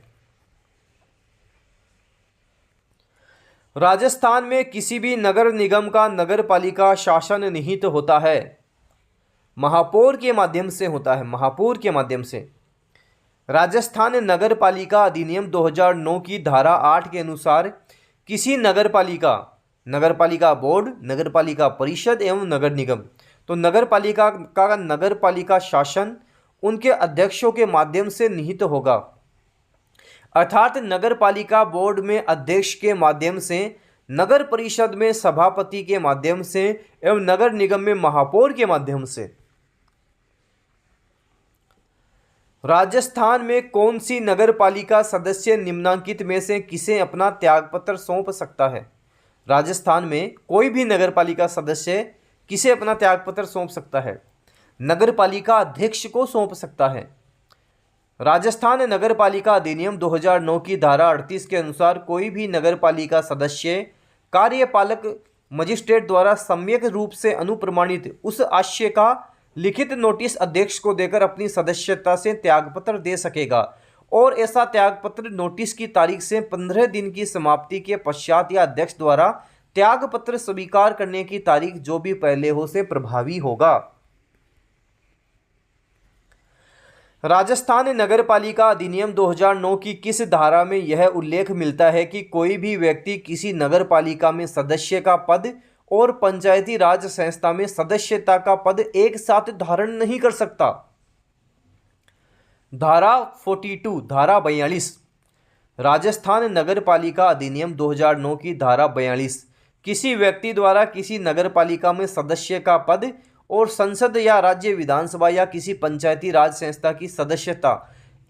राजस्थान में किसी भी नगर निगम का नगर पालिका शासन निहित होता है। महापौर के माध्यम से होता है। महापौर के माध्यम से। राजस्थान नगर पालिका अधिनियम 2009 की धारा 8 के अनुसार किसी नगर पालिका बोर्ड, नगर पालिका परिषद एवं नगर निगम, तो नगर पालिका का नगर पालिका शासन उनके अध्यक्षों के माध्यम से निहित होगा। अर्थात नगर पालिका बोर्ड में अध्यक्ष के माध्यम से, नगर परिषद में सभापति के माध्यम से एवं नगर निगम में महापौर के माध्यम से। राजस्थान में कौन सी नगर पालिका सदस्य निम्नांकित में से किसे अपना त्यागपत्र सौंप सकता है? राजस्थान में कोई भी नगर पालिका सदस्य किसे अपना त्यागपत्र सौंप सकता है? नगर पालिका अध्यक्ष को सौंप सकता है। राजस्थान नगर पालिका अधिनियम 2009 की धारा 38 के अनुसार कोई भी नगर पालिका सदस्य कार्यपालक मजिस्ट्रेट द्वारा सम्यक रूप से अनुप्रमाणित उस आशय का लिखित नोटिस अध्यक्ष को देकर अपनी सदस्यता से त्यागपत्र दे सकेगा और ऐसा त्यागपत्र नोटिस की तारीख से 15 दिन की समाप्ति के पश्चात या अध्यक्ष द्वारा त्यागपत्र स्वीकार करने की तारीख जो भी पहले हो से प्रभावी होगा। राजस्थान नगर पालिका अधिनियम 2009 की किस धारा में यह उल्लेख मिलता है कि कोई भी व्यक्ति किसी नगर पालिका में सदस्य का पद और पंचायती राज संस्था में सदस्यता का पद एक साथ धारण नहीं कर सकता? धारा 42, धारा 42। राजस्थान नगर पालिका अधिनियम 2009 की धारा 42 किसी व्यक्ति द्वारा किसी नगर पालिका में सदस्य का पद और संसद या राज्य विधानसभा या किसी पंचायती राज संस्था की सदस्यता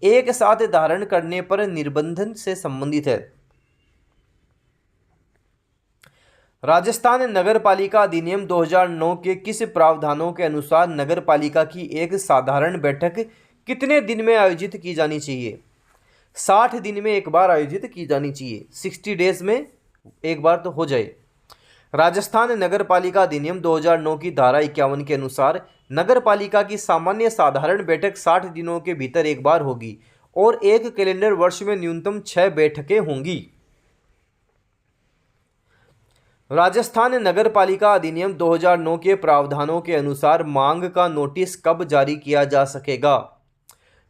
एक साथ धारण करने पर निर्बंधन से संबंधित है। राजस्थान नगर पालिका अधिनियम 2009 के किस प्रावधानों के अनुसार नगर पालिका की एक साधारण बैठक कितने दिन में आयोजित की जानी चाहिए? 60 दिन में एक बार आयोजित की जानी चाहिए। 60 डेज में एक बार तो हो जाए। राजस्थान नगर पालिका अधिनियम 2009 की धारा 51 के अनुसार नगर पालिका की सामान्य साधारण बैठक 60 दिनों के भीतर एक बार होगी और एक कैलेंडर वर्ष में न्यूनतम 6 बैठकें होंगी। राजस्थान नगर पालिका अधिनियम 2009 के प्रावधानों के अनुसार मांग का नोटिस कब जारी किया जा सकेगा?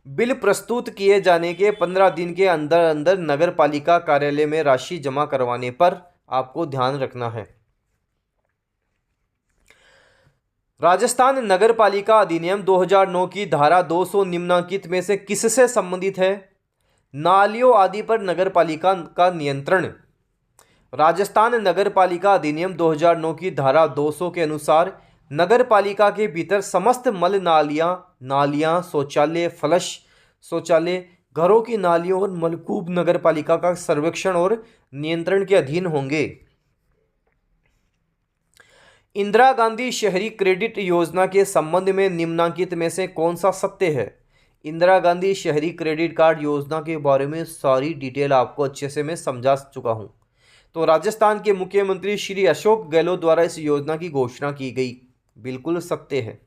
बिल प्रस्तुत किए जाने के 15 दिन के अंदर अंदर नगर पालिका कार्यालय में राशि जमा करवाने पर आपको ध्यान रखना है। राजस्थान नगर पालिका अधिनियम 2009 की धारा 200 निम्नलिखित में से किससे संबंधित है? नालियों आदि पर नगर पालिका का नियंत्रण। राजस्थान नगर पालिका अधिनियम 2009 की धारा 200 के अनुसार नगर पालिका के भीतर समस्त मल नालियां, शौचालय, फ्लश शौचालय, घरों की नालियों और नलकूप नगर पालिका का सर्वेक्षण और नियंत्रण के अधीन होंगे। इंदिरा गांधी शहरी क्रेडिट योजना के संबंध में निम्नलिखित में से कौन सा सत्य है? इंदिरा गांधी शहरी क्रेडिट कार्ड योजना के बारे में सारी डिटेल आपको अच्छे से मैं समझा चुका हूं। तो राजस्थान के मुख्यमंत्री श्री अशोक गहलोत द्वारा इस योजना की घोषणा की गई, बिल्कुल सत्य है।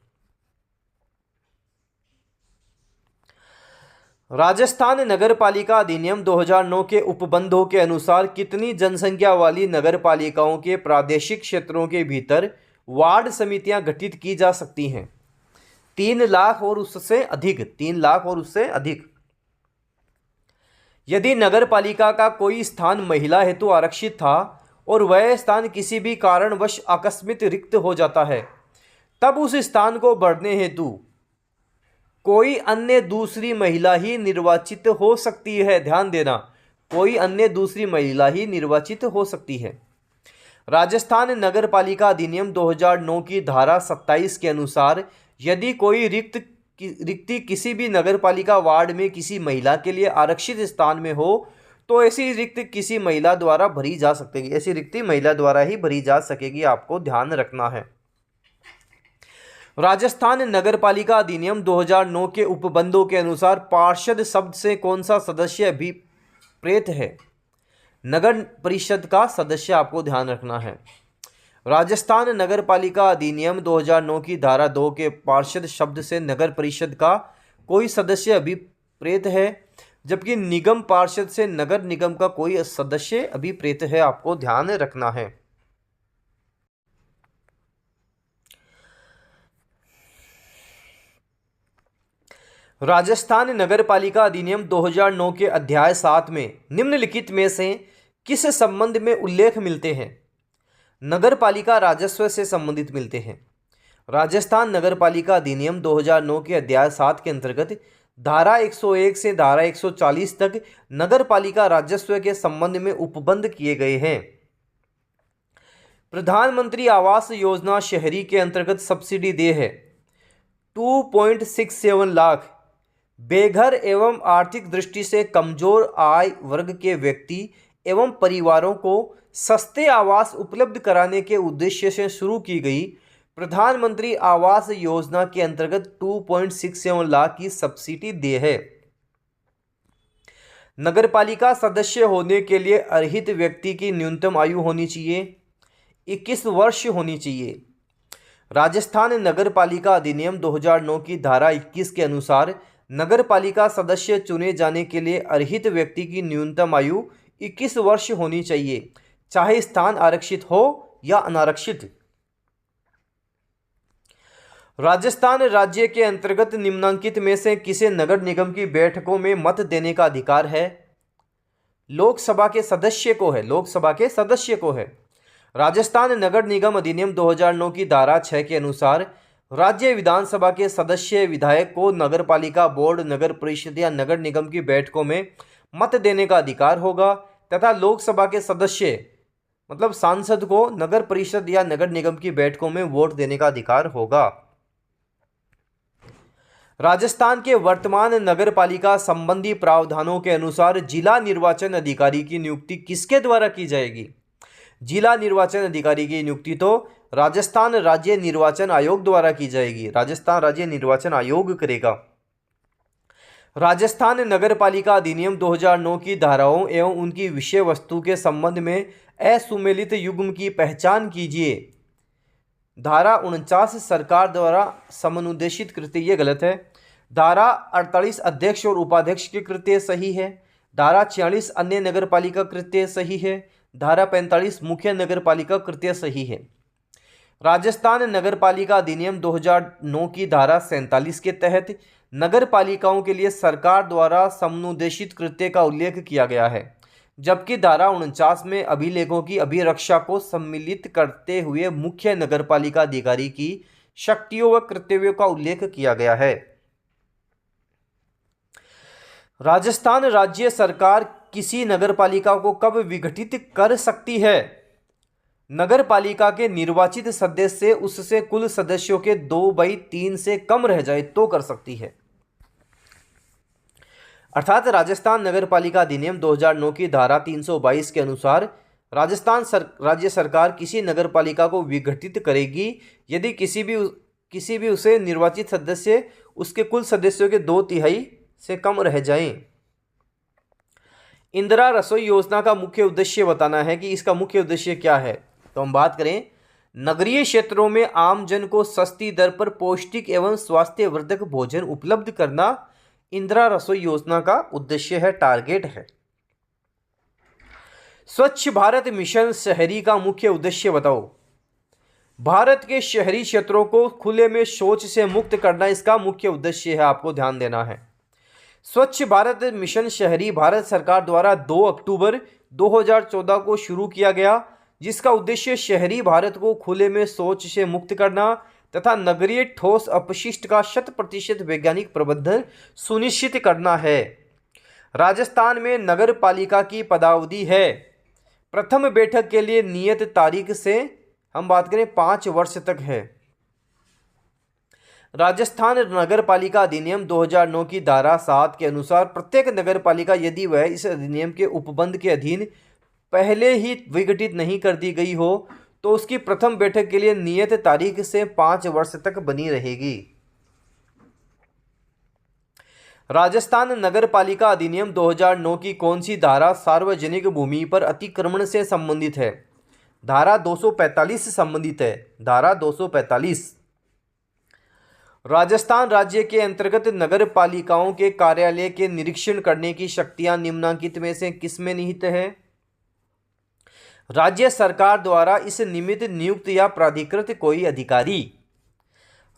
राजस्थान नगर पालिका अधिनियम 2009 के उपबंधों के अनुसार कितनी जनसंख्या वाली नगर पालिकाओं के प्रादेशिक क्षेत्रों के भीतर वार्ड समितियां गठित की जा सकती हैं? 3 लाख और उससे अधिक। 3 लाख और उससे अधिक। यदि नगर पालिका का कोई स्थान महिला हेतु आरक्षित था और वह स्थान किसी भी कारणवश आकस्मिक रिक्त हो जाता है, तब उस स्थान को भरने हेतु कोई अन्य दूसरी महिला ही निर्वाचित हो सकती है। ध्यान देना, कोई अन्य दूसरी महिला ही निर्वाचित हो सकती है। राजस्थान नगर पालिका अधिनियम 2009 की धारा 27 के अनुसार यदि कोई रिक्ति किसी भी नगर पालिका वार्ड में किसी महिला के लिए आरक्षित स्थान में हो तो ऐसी रिक्ति किसी महिला द्वारा भरी जा सकेगी। ऐसी रिक्ति महिला द्वारा ही भरी जा सकेगी, आपको ध्यान रखना है। राजस्थान नगर पालिका अधिनियम 2009 के उपबंधों के अनुसार पार्षद शब्द से कौन सा सदस्य अभिप्रेत है? नगर परिषद का सदस्य, आपको ध्यान रखना है। राजस्थान नगर पालिका अधिनियम 2009 की धारा 2 के पार्षद शब्द से नगर परिषद का कोई सदस्य अभिप्रेत है, जबकि निगम पार्षद से नगर निगम का कोई सदस्य अभिप्रेत है, आपको ध्यान रखना है। राजस्थान नगर पालिका अधिनियम 2009 के अध्याय 7 में निम्नलिखित में से किस संबंध में उल्लेख मिलते हैं? नगर पालिका राजस्व से संबंधित मिलते हैं। राजस्थान नगर पालिका अधिनियम 2009 के अध्याय 7 के अंतर्गत धारा 101 से धारा 140 तक नगर पालिका राजस्व के संबंध में उपबंध किए गए हैं। प्रधानमंत्री आवास योजना शहरी के अंतर्गत सब्सिडी देय है 2.67 लाख बेघर एवं आर्थिक दृष्टि से कमजोर आय वर्ग के व्यक्ति एवं परिवारों को सस्ते आवास उपलब्ध कराने के उद्देश्य से शुरू की गई प्रधानमंत्री आवास योजना के अंतर्गत 2.67 लाख की सब्सिडी देय है। नगरपालिका सदस्य होने के लिए अर्हित व्यक्ति की न्यूनतम आयु होनी चाहिए 21 वर्ष होनी चाहिए। राजस्थान नगरपालिका अधिनियम 2009 की धारा 21 के अनुसार नगरपालिका सदस्य चुने जाने के लिए अर्हित व्यक्ति की न्यूनतम आयु 21 वर्ष होनी चाहिए, चाहे स्थान आरक्षित हो या अनारक्षित। राजस्थान राज्य के अंतर्गत निम्नलिखित में से किसे नगर निगम की बैठकों में मत देने का अधिकार है? लोकसभा के सदस्य को है, लोकसभा के सदस्य को है। राजस्थान नगर निगम अधिनियम 2009 की धारा 6 के अनुसार राज्य विधानसभा के सदस्य विधायक को नगरपालिका बोर्ड, नगर परिषद या नगर निगम की बैठकों में मत देने का अधिकार होगा तथा लोकसभा के सदस्य मतलब सांसद को नगर परिषद या नगर निगम की बैठकों में वोट देने का अधिकार होगा। राजस्थान के वर्तमान नगरपालिका संबंधी प्रावधानों के अनुसार जिला निर्वाचन अधिकारी की नियुक्ति किसके द्वारा की जाएगी? जिला निर्वाचन अधिकारी की नियुक्ति तो राजस्थान राज्य निर्वाचन आयोग द्वारा की जाएगी। राजस्थान राज्य निर्वाचन आयोग करेगा। राजस्थान नगरपालिका अधिनियम 2009 की धाराओं एवं उनकी विषय वस्तु के संबंध में असुमेलित युग्म की पहचान कीजिए। धारा 49 सरकार द्वारा समनुदेशित कृत्य, ये गलत है। धारा 48 अध्यक्ष और उपाध्यक्ष के कृत्य सही है। धारा 46 अन्य नगरपालिका कृत्य सही है। धारा 45 मुख्य नगरपालिका कृत्य सही है। राजस्थान नगरपालिका अधिनियम 2009 की धारा 47 के तहत नगरपालिकाओं के लिए सरकार द्वारा समनुदेशित कृत्य का उल्लेख किया गया है, जबकि धारा 49 में अभिलेखों की अभिरक्षा को सम्मिलित करते हुए मुख्य नगरपालिका अधिकारी की शक्तियों व कर्तव्यों का उल्लेख किया गया है। राजस्थान राज्य सरकार किसी नगरपालिका को कब विघटित कर सकती है? नगरपालिका के निर्वाचित सदस्य उससे कुल सदस्यों के 2/3 से कम रह जाए तो कर सकती है। अर्थात राजस्थान नगरपालिका अधिनियम 2009 की धारा 322 के अनुसार राज्य सरकार किसी नगरपालिका को विघटित करेगी यदि किसी भी उसे निर्वाचित सदस्य उसके कुल सदस्यों के 2/3 से कम रह जाएं। इंदिरा रसोई योजना का मुख्य उद्देश्य बताना है कि इसका मुख्य उद्देश्य क्या है। तो हम बात करें, नगरीय क्षेत्रों में आम जन को सस्ती दर पर पौष्टिक एवं स्वास्थ्यवर्धक भोजन उपलब्ध करना इंदिरा रसोई योजना का उद्देश्य है, टारगेट है। स्वच्छ भारत मिशन शहरी का मुख्य उद्देश्य बताओ। भारत के शहरी क्षेत्रों को खुले में शौच से मुक्त करना इसका मुख्य उद्देश्य है, आपको ध्यान देना है। स्वच्छ भारत मिशन शहरी भारत सरकार द्वारा 2 अक्टूबर 2014 को शुरू किया गया, जिसका उद्देश्य शहरी भारत को खुले में शौच से मुक्त करना तथा नगरीय ठोस अपशिष्ट का 100% वैज्ञानिक प्रबंधन सुनिश्चित करना है। राजस्थान में नगर पालिका की पदावधि है। प्रथम बैठक के लिए नियत तारीख से हम बात करें 5 वर्ष तक है। राजस्थान नगर पालिका अधिनियम 2009 की धारा 7 के अनुसार प्रत्येक नगर पालिका यदि वह इस अधिनियम के उपबंध के अधीन पहले ही विघटित नहीं कर दी गई हो तो उसकी प्रथम बैठक के लिए नियत तारीख से 5 वर्ष तक बनी रहेगी। राजस्थान नगर पालिका अधिनियम 2009 की कौन सी धारा सार्वजनिक भूमि पर अतिक्रमण से संबंधित है? धारा 245 से संबंधित है, धारा 245। राजस्थान राज्य के अंतर्गत नगर पालिकाओं के कार्यालय के निरीक्षण करने की शक्तियां निम्नलिखित में से किसमें निहित है? राज्य सरकार द्वारा इस निमित्त नियुक्त या प्राधिकृत कोई अधिकारी।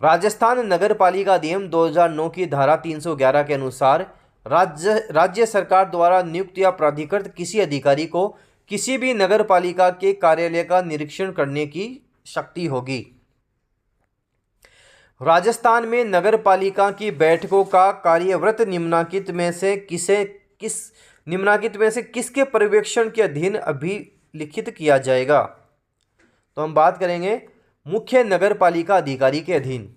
राजस्थान नगर पालिका अधिनियम 2009 की धारा 311 के अनुसार राज्य सरकार द्वारा नियुक्त या प्राधिकृत किसी अधिकारी को किसी भी नगर पालिका के कार्यालय का निरीक्षण करने की शक्ति होगी। राजस्थान में नगर पालिका की बैठकों का कार्यवृत्त निम्नलिखित में से किसके पर्यवेक्षण के अधीन अभिलिखित किया जाएगा? तो हम बात करेंगे मुख्य नगर पालिका अधिकारी के अधीन।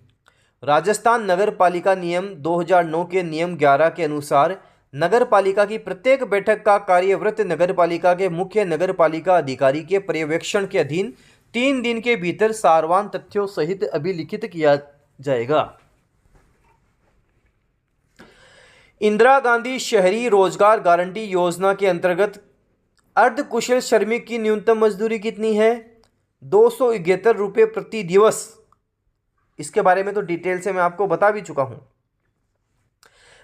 राजस्थान नगर पालिका नियम 2009 के नियम 11 के अनुसार नगर पालिका की प्रत्येक बैठक का कार्यवृत्त नगर पालिका के मुख्य नगर पालिका अधिकारी के पर्यवेक्षण के अधीन 3 दिन के भीतर सारवान तथ्यों सहित अभिलिखित किया जाएगा। इंदिरा गांधी शहरी रोजगार गारंटी योजना के अंतर्गत अर्धकुशल श्रमिक की न्यूनतम मजदूरी कितनी है? 271 रुपये प्रति दिवस। इसके बारे में तो डिटेल से मैं आपको बता भी चुका हूं।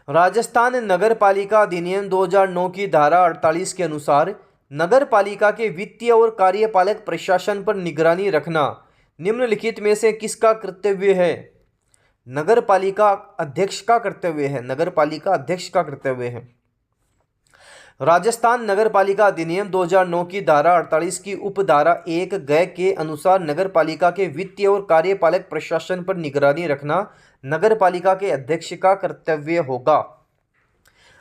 राजस्थान नगर पालिका अधिनियम 2009 की धारा 48 के अनुसार नगर पालिका के वित्तीय और कार्यपालक प्रशासन पर निगरानी रखना निम्नलिखित में से किसका कर्तव्य है? नगर पालिका अध्यक्ष का कर्तव्य है। नगर पालिका अध्यक्ष का कर्तव्य है। राजस्थान नगर पालिका अधिनियम 2009 की धारा 48 की उपधारा 1 ग के अनुसार नगर पालिका के वित्तीय और कार्यपालक प्रशासन पर निगरानी रखना नगर पालिका के अध्यक्ष का कर्तव्य होगा।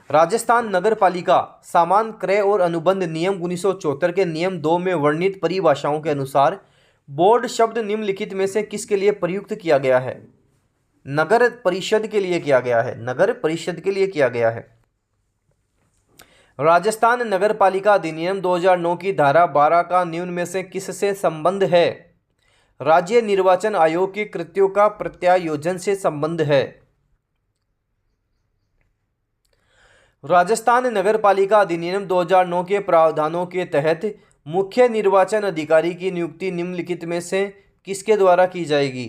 राजस्थान नगर पालिका सामान क्रय और अनुबंध नियम 1974 के नियम 2 में वर्णित परिभाषाओं के अनुसार बोर्ड शब्द निम्नलिखित में से किसके लिए प्रयुक्त किया गया है? नगर परिषद के लिए किया गया है। नगर परिषद के लिए किया गया है। राजस्थान नगर पालिका अधिनियम 2009 की धारा 12 का निम्न में से किससे संबंध है? राज्य निर्वाचन आयोग के कृत्यों का प्रत्यायोजन से संबंध है। राजस्थान नगर पालिका अधिनियम 2009 के प्रावधानों के तहत मुख्य निर्वाचन अधिकारी की नियुक्ति निम्नलिखित में से किसके द्वारा की जाएगी?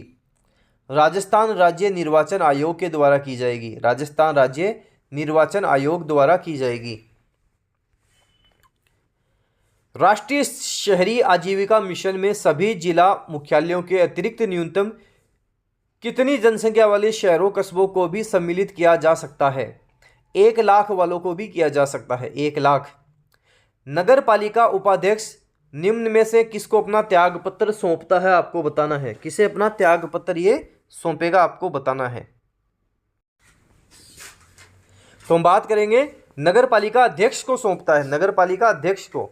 राजस्थान राज्य निर्वाचन आयोग के द्वारा की जाएगी। राजस्थान राज्य निर्वाचन आयोग द्वारा की जाएगी। राष्ट्रीय शहरी आजीविका मिशन में सभी जिला मुख्यालयों के अतिरिक्त न्यूनतम कितनी जनसंख्या वाले शहरों कस्बों को भी सम्मिलित किया जा सकता है? 1 लाख वालों को भी किया जा सकता है। 1 लाख। नगर पालिका उपाध्यक्ष निम्न में से किसको अपना त्यागपत्र सौंपता है? आपको बताना है किसे अपना त्यागपत्र ये सौंपेगा, आपको बताना है। तो हम बात करेंगे नगर पालिका अध्यक्ष को सौंपता है, नगर पालिका अध्यक्ष को।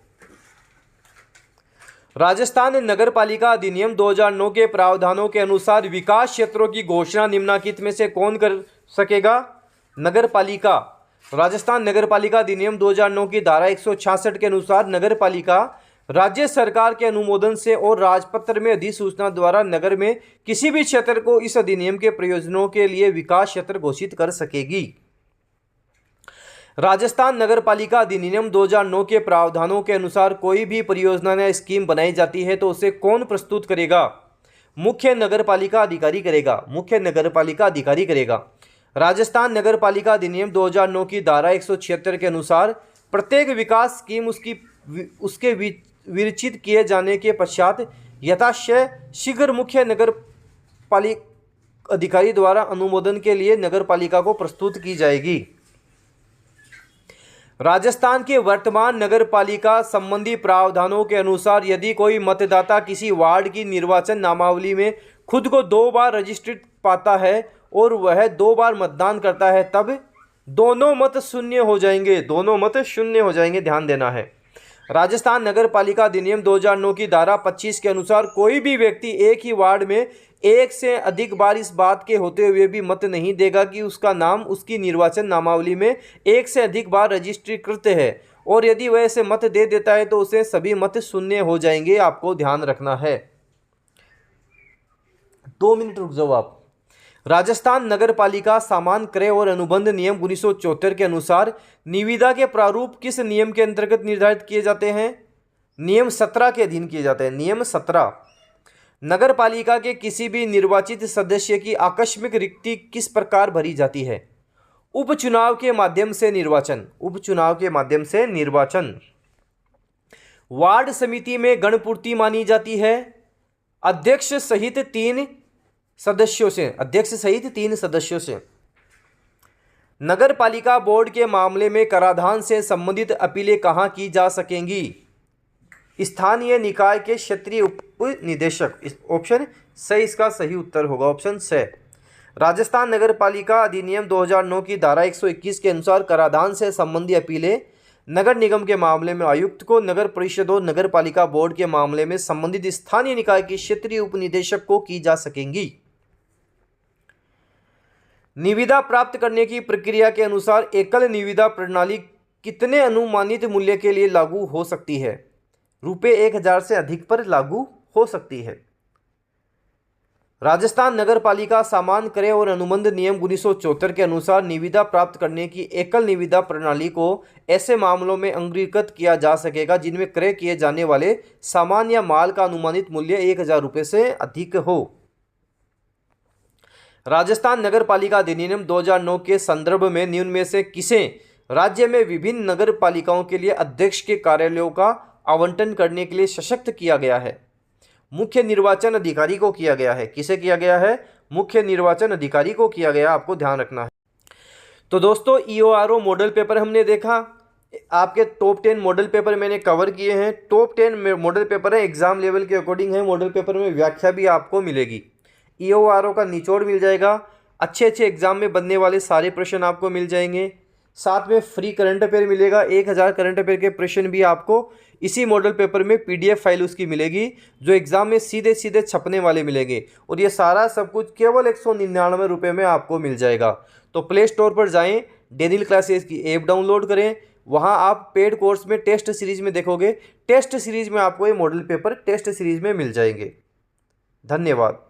राजस्थान नगर पालिका अधिनियम 2009 के प्रावधानों के अनुसार विकास क्षेत्रों की घोषणा निम्नलिखित में से कौन कर सकेगा? नगर पालिका। राजस्थान नगर पालिका अधिनियम 2009 की धारा 166 के अनुसार नगर पालिका राज्य सरकार के अनुमोदन से और राजपत्र में अधिसूचना द्वारा नगर में किसी भी क्षेत्र को इस अधिनियम के प्रयोजनों के लिए विकास क्षेत्र घोषित कर सकेगी। राजस्थान नगर पालिका अधिनियम 2009 के प्रावधानों के अनुसार कोई भी परियोजना या स्कीम बनाई जाती है तो उसे कौन प्रस्तुत करेगा? मुख्य नगर पालिका अधिकारी करेगा, मुख्य नगर पालिका अधिकारी करेगा। राजस्थान नगर पालिका अधिनियम 2009 की धारा 176 के अनुसार प्रत्येक विकास स्कीम उसके विरचित किए जाने के पश्चात यथाशीघ्र मुख्य नगर पालिका अधिकारी द्वारा अनुमोदन के लिए नगर पालिका को प्रस्तुत की जाएगी। राजस्थान के वर्तमान नगर पालिका संबंधी प्रावधानों के अनुसार यदि कोई मतदाता किसी वार्ड की निर्वाचन नामावली में खुद को 2 बार रजिस्ट्रेट पाता है और वह 2 बार मतदान करता है तब दोनों मत शून्य हो जाएंगे, दोनों मत शून्य हो जाएंगे, ध्यान देना है। राजस्थान नगर पालिका अधिनियम 2009 की धारा 25 के अनुसार कोई भी व्यक्ति एक ही वार्ड में एक से अधिक बार इस बात के होते हुए भी मत नहीं देगा कि उसका नाम उसकी निर्वाचन नामावली में एक से अधिक बार रजिस्ट्रीकृत है, और यदि वह ऐसे मत दे देता है तो उसे सभी मत शून्य हो जाएंगे, आपको ध्यान रखना है। 2 मिनट रुक जाओ आप। राजस्थान नगर पालिका सामान्य क्रय और अनुबंध नियम 1974 के अनुसार निविदा के प्रारूप किस नियम के अंतर्गत निर्धारित किए जाते हैं? नियम 17 के अधीन किए जाते हैं। नियम 17। नगर पालिका के किसी भी निर्वाचित सदस्य की आकस्मिक रिक्ति किस प्रकार भरी जाती है? उपचुनाव के माध्यम से निर्वाचन, उपचुनाव के माध्यम से निर्वाचन। वार्ड समिति में गणपूर्ति मानी जाती है अध्यक्ष सहित 3 सदस्यों से, अध्यक्ष सहित 3 सदस्यों से। नगर पालिका बोर्ड के मामले में कराधान से संबंधित अपीलें कहाँ की जा सकेंगी? स्थानीय निकाय के क्षेत्रीय उप निदेशक। ऑप्शन सही इसका सही उत्तर होगा, ऑप्शन से। राजस्थान नगर पालिका अधिनियम 2009 की धारा 121 के अनुसार कराधान से संबंधी अपीलें नगर निगम के मामले में आयुक्त को, नगर परिषद और नगर पालिका बोर्ड के मामले में संबंधित स्थानीय निकाय के क्षेत्रीय उप निदेशक को की जा सकेंगी। निविदा प्राप्त करने की प्रक्रिया के अनुसार एकल निविदा प्रणाली कितने अनुमानित मूल्य के लिए लागू हो सकती है? ₹1000 से अधिक पर लागू हो सकती है। राजस्थान नगर पालिका सामान्य क्रय और अनुबंध नियम 1974 के अनुसार निविदा प्राप्त करने की एकल निविदा प्रणाली को ऐसे मामलों में अंगीकृत किया जा सकेगा जिनमें क्रय किए जाने वाले सामान या माल का अनुमानित मूल्य ₹1000 से अधिक हो। राजस्थान नगर पालिका अधिनियम 2009 के संदर्भ में निम्न में से किसे राज्य में विभिन्न नगर पालिकाओं के लिए अध्यक्ष के कार्यालयों का आवंटन करने के लिए सशक्त किया गया है? मुख्य निर्वाचन अधिकारी को किया गया है। किसे किया गया है? मुख्य निर्वाचन अधिकारी को किया गया, आपको ध्यान रखना है। तो दोस्तों EORO मॉडल पेपर हमने देखा, आपके टॉप 10 मॉडल पेपर मैंने कवर किए हैं। टॉप 10 मॉडल पेपर है, एग्जाम लेवल के अकॉर्डिंग है। मॉडल पेपर में व्याख्या भी आपको मिलेगी, EORO का निचोड़ मिल जाएगा, अच्छे अच्छे एग्जाम में बनने वाले सारे प्रश्न आपको मिल जाएंगे। साथ में फ्री करंट अफेयर मिलेगा, 1000 करंट अफेयर के प्रश्न भी आपको इसी मॉडल पेपर में PDF फाइल उसकी मिलेगी, जो एग्जाम में सीधे सीधे छपने वाले मिलेंगे। और ये सारा सब कुछ केवल 199 रुपये में आपको मिल जाएगा। तो प्ले स्टोर पर जाएं, डेनियल क्लासेस की ऐप डाउनलोड करें, वहाँ आप पेड कोर्स में टेस्ट सीरीज में देखोगे, टेस्ट सीरीज में आपको ये मॉडल पेपर टेस्ट सीरीज में मिल जाएंगे। धन्यवाद।